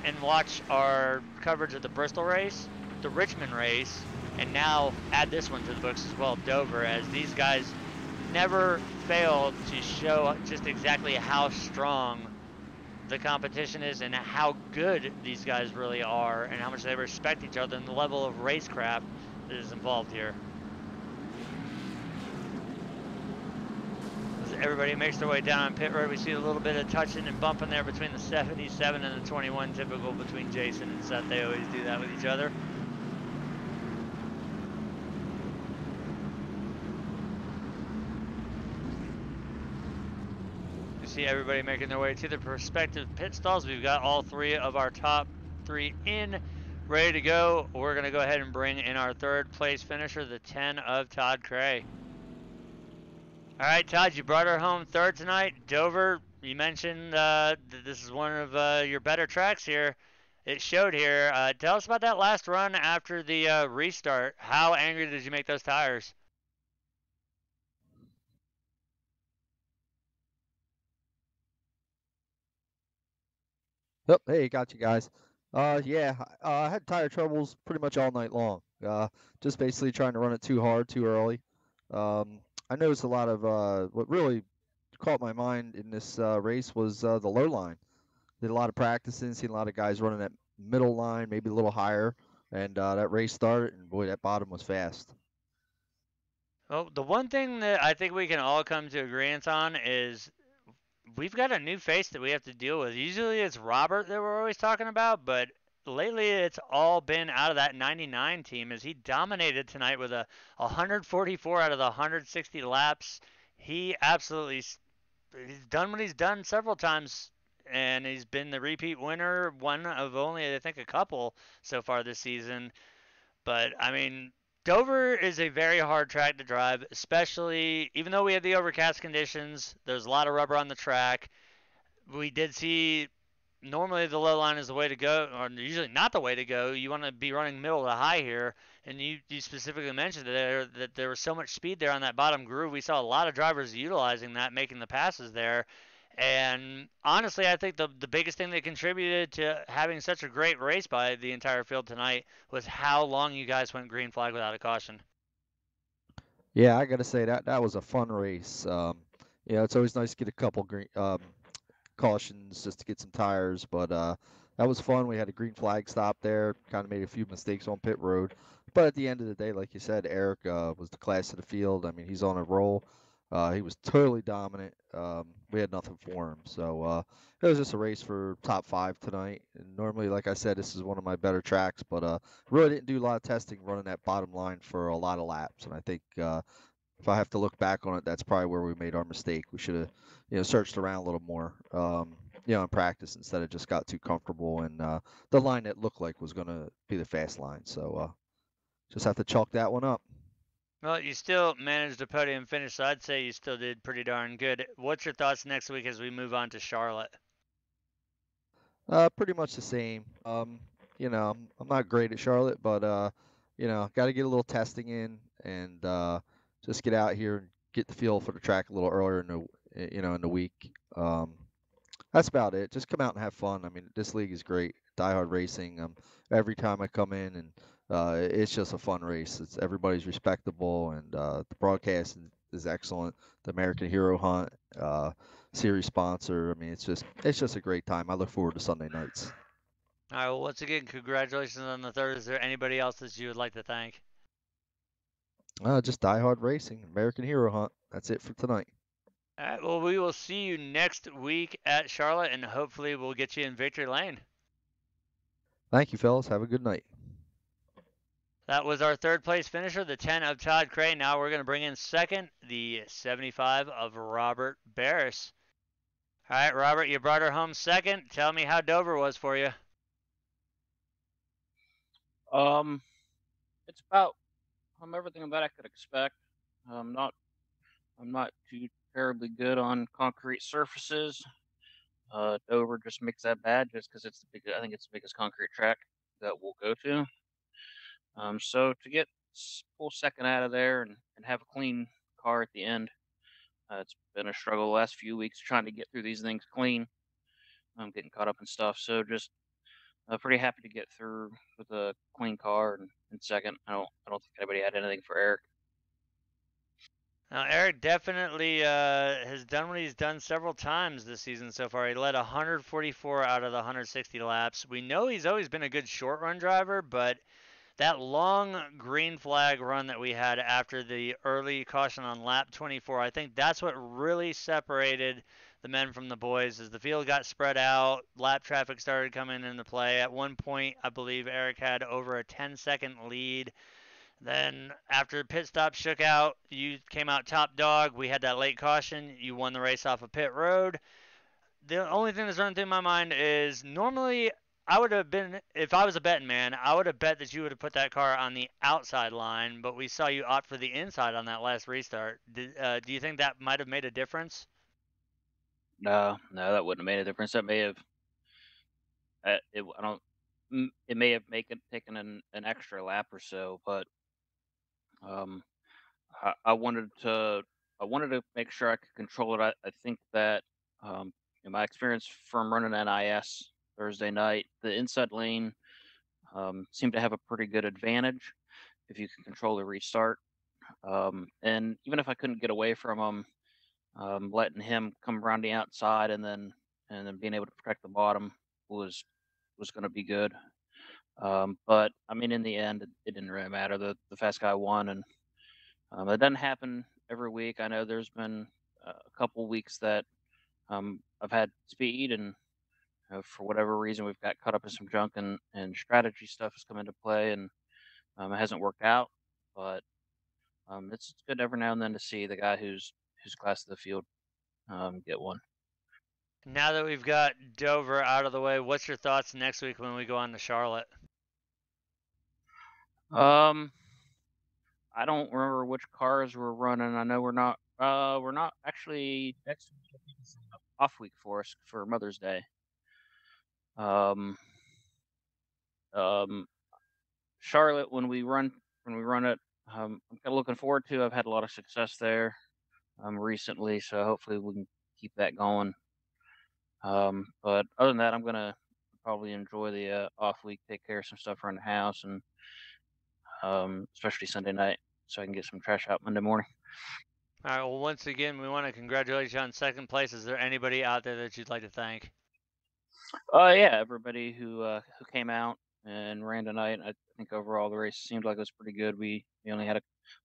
and watch our coverage of the Bristol race, the Richmond race, and now add this one to the books as well, Dover, as these guys never failed to show just exactly how strong the competition is and how good these guys really are and how much they respect each other and the level of racecraft that is involved here. As everybody makes their way down on pit road, we see a little bit of touching and bumping there between the 77 and the 21, typical between Jason and Seth. They always do that with each other. See everybody making their way to the prospective pit stalls. We've got all 3 of our top 3 in, ready to go. We're going to go ahead and bring in our 3rd place finisher, the 10 of Todd Cray. All right, Todd, you brought her home 3rd tonight. Dover, you mentioned that this is one of your better tracks here. It showed here. Tell us about that last run after the restart. How angry did you make those tires? Yep. Hey, got you guys. Yeah, I had tire troubles pretty much all night long. Just basically trying to run it too hard, too early. I noticed a lot of what really caught my mind in this race was the low line. Did a lot of practicing, seen a lot of guys running that middle line, maybe a little higher, and that race started, and boy, that bottom was fast. Well, the one thing that I think we can all come to agreement on is we've got a new face that we have to deal with. Usually it's Robert that we're always talking about, but lately it's all been out of that 99 team as he dominated tonight with a 144 out of the 160 laps. He absolutely, he's done what he's done several times, and he's been the repeat winner, one of only, I think, a couple so far this season. But I mean, Dover is a very hard track to drive, especially even though we have the overcast conditions. There's a lot of rubber on the track. We did see normally the low line is the way to go, or usually not the way to go. You want to be running middle to high here, and you specifically mentioned that there was so much speed there on that bottom groove. We saw a lot of drivers utilizing that, making the passes there. And honestly, I think the biggest thing that contributed to having such a great race by the entire field tonight was how long you guys went green flag without a caution. Yeah, I got to say that was a fun race. It's always nice to get a couple green cautions just to get some tires, but that was fun. We had a green flag stop there, kind of made a few mistakes on pit road, but at the end of the day, like you said, Eric was the class of the field. I mean, he's on a roll. He was totally dominant. We had nothing for him, so it was just a race for top 5 tonight. And normally, like I said, this is one of my better tracks, but really didn't do a lot of testing running that bottom line for a lot of laps, and I think if I have to look back on it, that's probably where we made our mistake. We should have, searched around a little more, in practice instead of just got too comfortable and the line that looked like was going to be the fast line. So just have to chalk that one up. Well, you still managed a podium finish, so I'd say you still did pretty darn good. What's your thoughts next week as we move on to Charlotte? Pretty much the same. I'm not great at Charlotte, but got to get a little testing in and just get out here and get the feel for the track a little earlier in the week. That's about it. Just come out and have fun. I mean, this league is great. Diehard Racing. Every time I come in, and it's just a fun race. Everybody's respectable, and the broadcast is excellent. The American Hero Hunt series sponsor. I mean, it's just a great time. I look forward to Sunday nights. All right. Well, once again, congratulations on the 3rd. Is there anybody else that you would like to thank? Just Diehard Racing, American Hero Hunt. That's it for tonight. All right. Well, we will see you next week at Charlotte, and hopefully we'll get you in victory lane. Thank you, fellas. Have a good night. That was our third place finisher, the 10 of Todd Cray. Now we're going to bring in second, the 75 of Robert Barris. All right, Robert, you brought her home second. Tell me how Dover was for you. It's about everything that I could expect. I'm not too terribly good on concrete surfaces. Dover just makes that bad just because I think it's the biggest concrete track that we'll go to. So to get pull second out of there and have a clean car at the end, it's been a struggle the last few weeks trying to get through these things clean. I'm getting caught up in stuff, so just pretty happy to get through with a clean car and second. I don't think anybody had anything for Eric. Now, Eric definitely has done what he's done several times this season so far. He led 144 out of the 160 laps. We know he's always been a good short run driver, but that long green flag run that we had after the early caution on lap 24, I think that's what really separated the men from the boys as the field got spread out, lap traffic started coming into play. At one point, I believe Eric had over a 10-second lead. Then after the pit stop shook out, you came out top dog. We had that late caution. You won the race off of pit road. The only thing that's running through my mind is normally I would have been, if I was a betting man, I would have bet that you would have put that car on the outside line, but we saw you opt for the inside on that last restart. Do you think that might have made a difference? No, that wouldn't have made a difference. That may have it may have taken an extra lap or so, but um, I wanted to make sure I could control it. I think that in my experience from running NIS Thursday night, the inside lane seemed to have a pretty good advantage if you can control the restart. And even if I couldn't get away from him, letting him come around the outside and then being able to protect the bottom was going to be good. But I mean, in the end, it didn't really matter. The fast guy won, and it doesn't happen every week. I know there's been a couple weeks that I've had speed, and for whatever reason, we've got caught up in some junk, and strategy stuff has come into play, and it hasn't worked out. But it's good every now and then to see the guy who's class of the field get one. Now that we've got Dover out of the way, what's your thoughts next week when we go on to Charlotte? I don't remember which cars we're running. I know we're not actually next week. Is an off week for us for Mother's Day. Charlotte when we run it, I'm kind of looking forward to. I've had a lot of success there recently, so hopefully we can keep that going. But other than that, I'm gonna probably enjoy the off week, take care of some stuff around the house, and especially Sunday night, so I can get some trash out Monday morning. All right, well, once again, we want to congratulate you on second place. Is there anybody out there that you'd like to thank? Yeah, everybody who came out and ran tonight. I think overall the race seemed like it was pretty good. We only had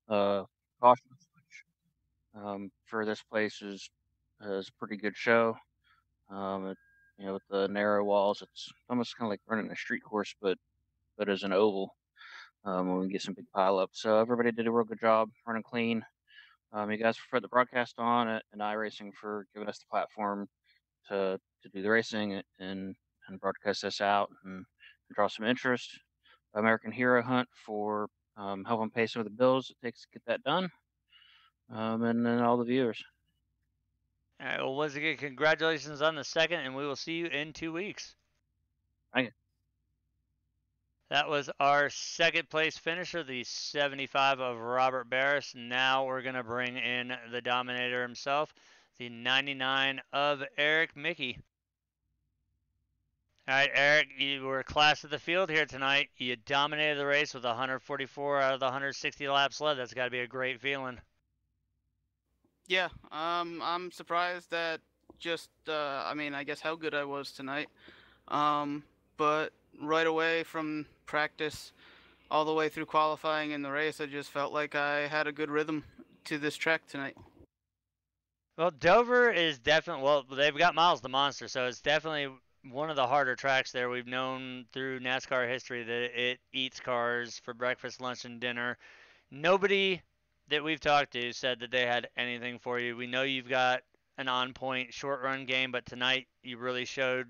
a caution switch. For this place is a pretty good show. With the narrow walls, it's almost kind of like running a street course, but as an oval. When we get some big pileups, so everybody did a real good job running clean. You guys put the broadcast on it, and iRacing for giving us the platform to do the racing and broadcast this out and draw some interest. American Hero Hunt for helping pay some of the bills it takes to get that done, and then all the viewers. All right, well, once again, congratulations on the second, and we will see you in 2 weeks. Thank you. That was our second place finisher, the 75 of Robert Barris. Now we're going to bring in the Dominator himself, the 99 of Eric Mickey. All right, Eric, you were class of the field here tonight. You dominated the race with 144 out of the 160 laps led. That's got to be a great feeling. Yeah, I'm surprised at just, I guess how good I was tonight. But right away from practice all the way through qualifying in the race, I just felt like I had a good rhythm to this track tonight. Well, Dover is definitely, well, they've got Miles the Monster, so it's definitely one of the harder tracks there. We've known through NASCAR history that it eats cars for breakfast, lunch, and dinner. Nobody that we've talked to said that they had anything for you. We know you've got an on point short run game, but tonight you really showed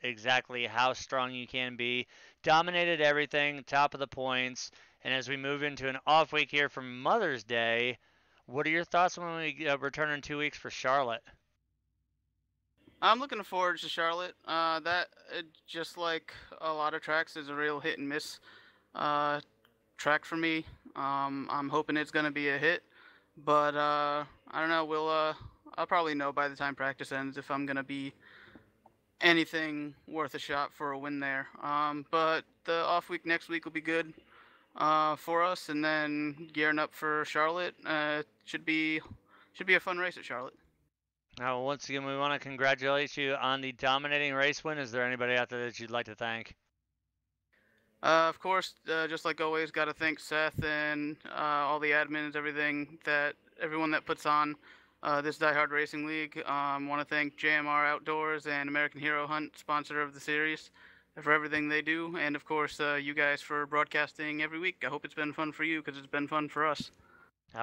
exactly how strong you can be. Dominated everything, top of the points. And as we move into an off week here for Mother's Day, what are your thoughts when we return in 2 weeks for Charlotte? I'm looking forward to Charlotte. Just like a lot of tracks, is a real hit and miss track for me. I'm hoping it's gonna be a hit, but I don't know. I'll probably know by the time practice ends if I'm gonna be anything worth a shot for a win there. But the off week next week will be good for us, and then gearing up for Charlotte. Should be a fun race at Charlotte. Now, once again, we want to congratulate you on the dominating race win. Is there anybody out there that you'd like to thank? Of course, just like always, got to thank Seth and all the admins, everyone that puts on this Diehard Racing League. Want to thank JMR Outdoors and American Hero Hunt, sponsor of the series, for everything they do. And of course, you guys for broadcasting every week. I hope it's been fun for you because it's been fun for us.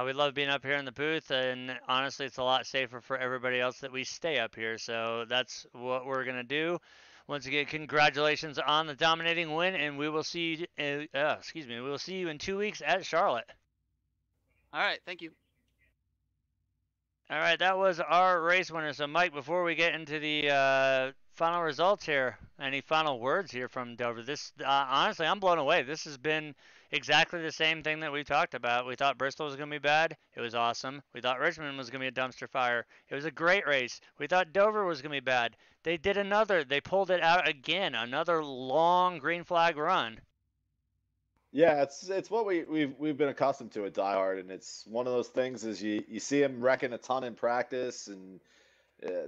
We love being up here in the booth, and honestly, it's a lot safer for everybody else that we stay up here. So that's what we're gonna do. Once again, congratulations on the dominating win, and we will see you. We will see you in 2 weeks at Charlotte. All right, thank you. All right, that was our race winner. So, Mike, before we get into the final results here, any final words here from Dover? This, honestly, I'm blown away. This has been exactly the same thing that we talked about. We thought Bristol was going to be bad. It was awesome. We thought Richmond was going to be a dumpster fire. It was a great race. We thought Dover was going to be bad. They did another. They pulled it out again. Another long green flag run. Yeah, it's what we've been accustomed to at Diehard, and it's one of those things is you see them wrecking a ton in practice, and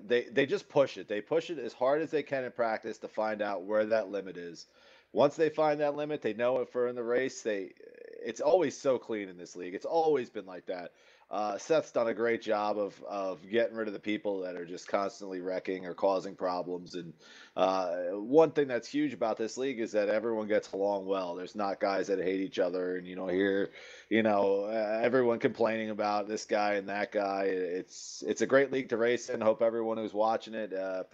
they just push it. They push it as hard as they can in practice to find out where that limit is. Once they find that limit, they know if we're in the race. It's always so clean in this league. It's always been like that. Seth's done a great job of getting rid of the people that are just constantly wrecking or causing problems. And one thing that's huge about this league is that everyone gets along well. There's not guys that hate each other, and everyone complaining about this guy and that guy. It's a great league to race in. Hope everyone who's watching it, if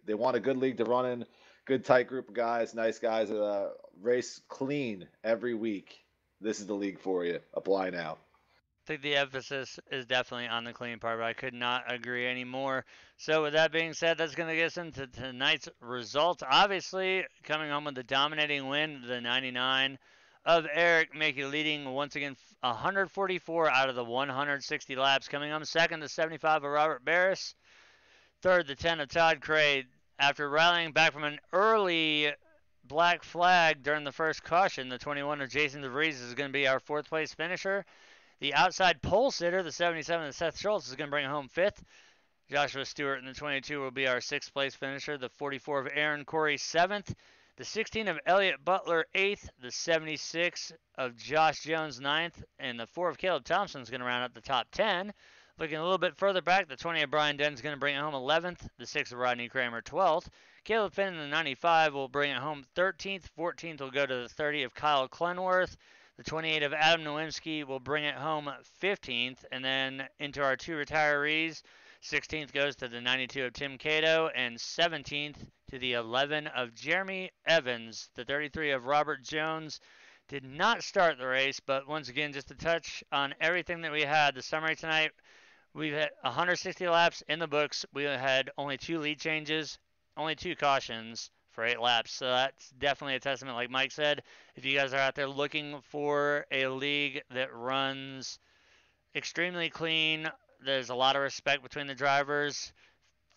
they want a good league to run in, good tight group of guys, nice guys, race clean every week. This is the league for you. Apply now. I think the emphasis is definitely on the clean part, but I could not agree anymore. So with that being said, that's going to get us into tonight's results. Obviously, coming home with the dominating win, the 99 of Eric Mackey, leading once again 144 out of the 160 laps. Coming home second, the 75 of Robert Barris. Third, the 10 of Todd Cray. After rallying back from an early black flag during the first caution, the 21 of Jason DeVries is going to be our fourth place finisher. The outside pole sitter, the 77 of Seth Schultz, is going to bring home fifth. Joshua Stewart in the 22 will be our sixth place finisher. The 44 of Aaron Corey, seventh. The 16 of Elliott Butler, eighth. The 76 of Josh Jones, ninth. And the 4 of Caleb Thompson is going to round up the top 10. Looking a little bit further back, the 20 of Brian Denton is going to bring it home 11th. The 6 of Rodney Kramer, 12th. Caleb Finn in the 95 will bring it home 13th. 14th will go to the 30 of Kyle Clenworth. The 28 of Adam Nowinski will bring it home 15th. And then into our two retirees, 16th goes to the 92 of Tim Cato, and 17th to the 11 of Jeremy Evans. The 33 of Robert Jones did not start the race, but once again, just to touch on everything that we had, the summary tonight, we've had 160 laps in the books. We had only 2 lead changes, only 2 cautions for 8 laps. So that's definitely a testament, like Mike said. If you guys are out there looking for a league that runs extremely clean, there's a lot of respect between the drivers,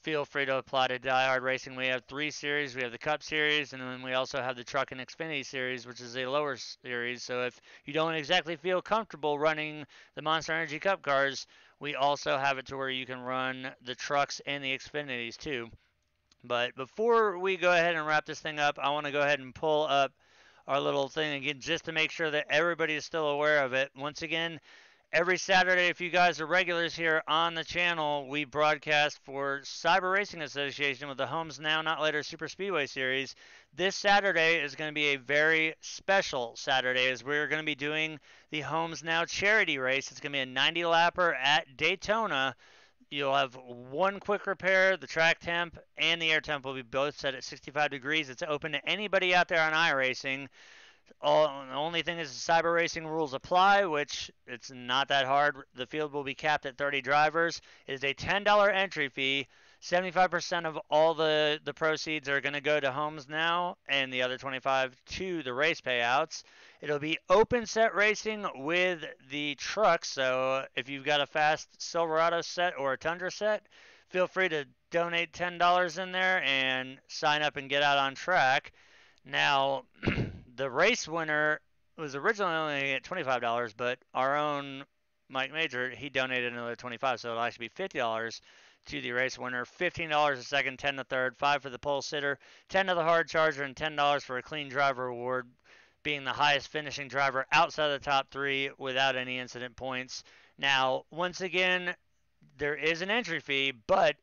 feel free to apply to Diehard Racing. We have 3 series. We have the Cup Series, and then we also have the Truck and Xfinity Series, which is a lower series. So if you don't exactly feel comfortable running the Monster Energy Cup cars, we also have it to where you can run the trucks and the Xfinities too. But before we go ahead and wrap this thing up, I want to go ahead and pull up our little thing again just to make sure that everybody is still aware of it. Once again, every Saturday, if you guys are regulars here on the channel, we broadcast for Cyber Racing Association with the Homes Now Not Later Super Speedway Series. This Saturday is going to be a very special Saturday as we're going to be doing the Homes Now charity race. It's going to be a 90 lapper at Daytona. You'll have one quick repair. The track temp and the air temp will be both set at 65 degrees. It's open to anybody out there on iRacing. The only thing is cyber racing rules apply, which it's not that hard. The field will be capped at 30 drivers. It is a $10 entry fee. 75% of all the proceeds are going to go to Homes Now, and the other 25 to the race payouts. It'll be open set racing with the trucks, so if you've got a fast Silverado set or a Tundra set, feel free to donate $10 in there and sign up and get out on track. Now, the race winner was originally only at $25, but our own Mike Major, he donated another $25, so it'll actually be $50 to the race winner. $15 a second, 10 the third, 5 for the pole sitter, 10 to the hard charger, and $10 for a clean driver award, being the highest finishing driver outside of the top 3 without any incident points. Now, once again, there is an entry fee, but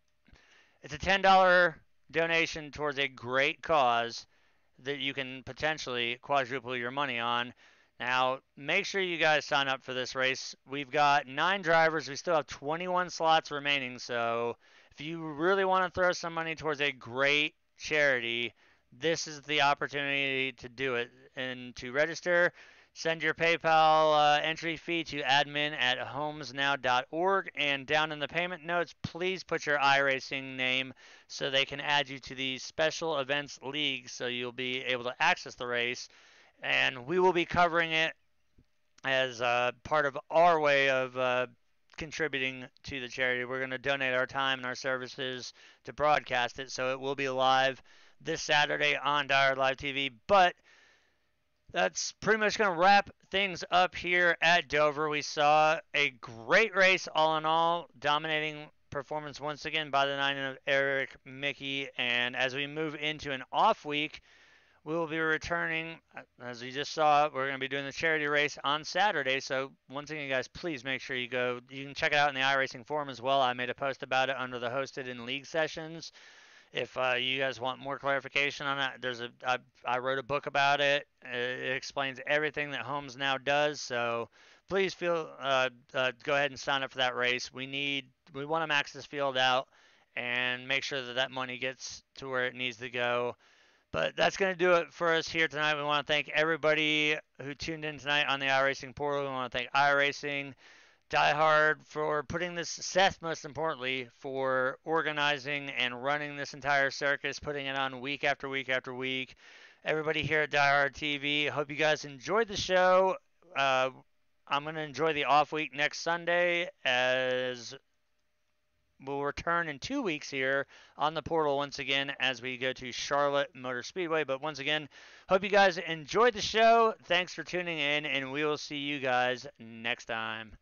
it's a $10 donation towards a great cause that you can potentially quadruple your money on. Now, make sure you guys sign up for this race. We've got 9 drivers. We still have 21 slots remaining, so if you really want to throw some money towards a great charity, this is the opportunity to do it. And to register, send your PayPal entry fee to admin@homesnow.org, and down in the payment notes, please put your iRacing name so they can add you to the special events league so you'll be able to access the race. And we will be covering it as part of our way of contributing to the charity. We're going to donate our time and our services to broadcast it, so it will be live this Saturday on Diehard Live TV. But that's pretty much going to wrap things up here at Dover. We saw a great race all in all, dominating performance once again by the 9 of Eric Mickey. And as we move into an off week, we will be returning, as you just saw, we're going to be doing the charity race on Saturday. So once again, guys, please make sure you go. You can check it out in the iRacing forum as well. I made a post about it under the hosted in league sessions. If you guys want more clarification on that, I wrote a book about it. It explains everything that Homes Now does. So please go ahead and sign up for that race. We want to max this field out and make sure that money gets to where it needs to go. But that's going to do it for us here tonight. We want to thank everybody who tuned in tonight on the iRacing portal. We want to thank iRacing, Diehard for putting this, Seth most importantly, for organizing and running this entire circus, putting it on week after week after week. Everybody here at Diehard TV, hope you guys enjoyed the show. I'm going to enjoy the off week next Sunday, as we'll return in 2 weeks here on the portal once again as we go to Charlotte Motor Speedway. But once again, hope you guys enjoyed the show. Thanks for tuning in, and we will see you guys next time.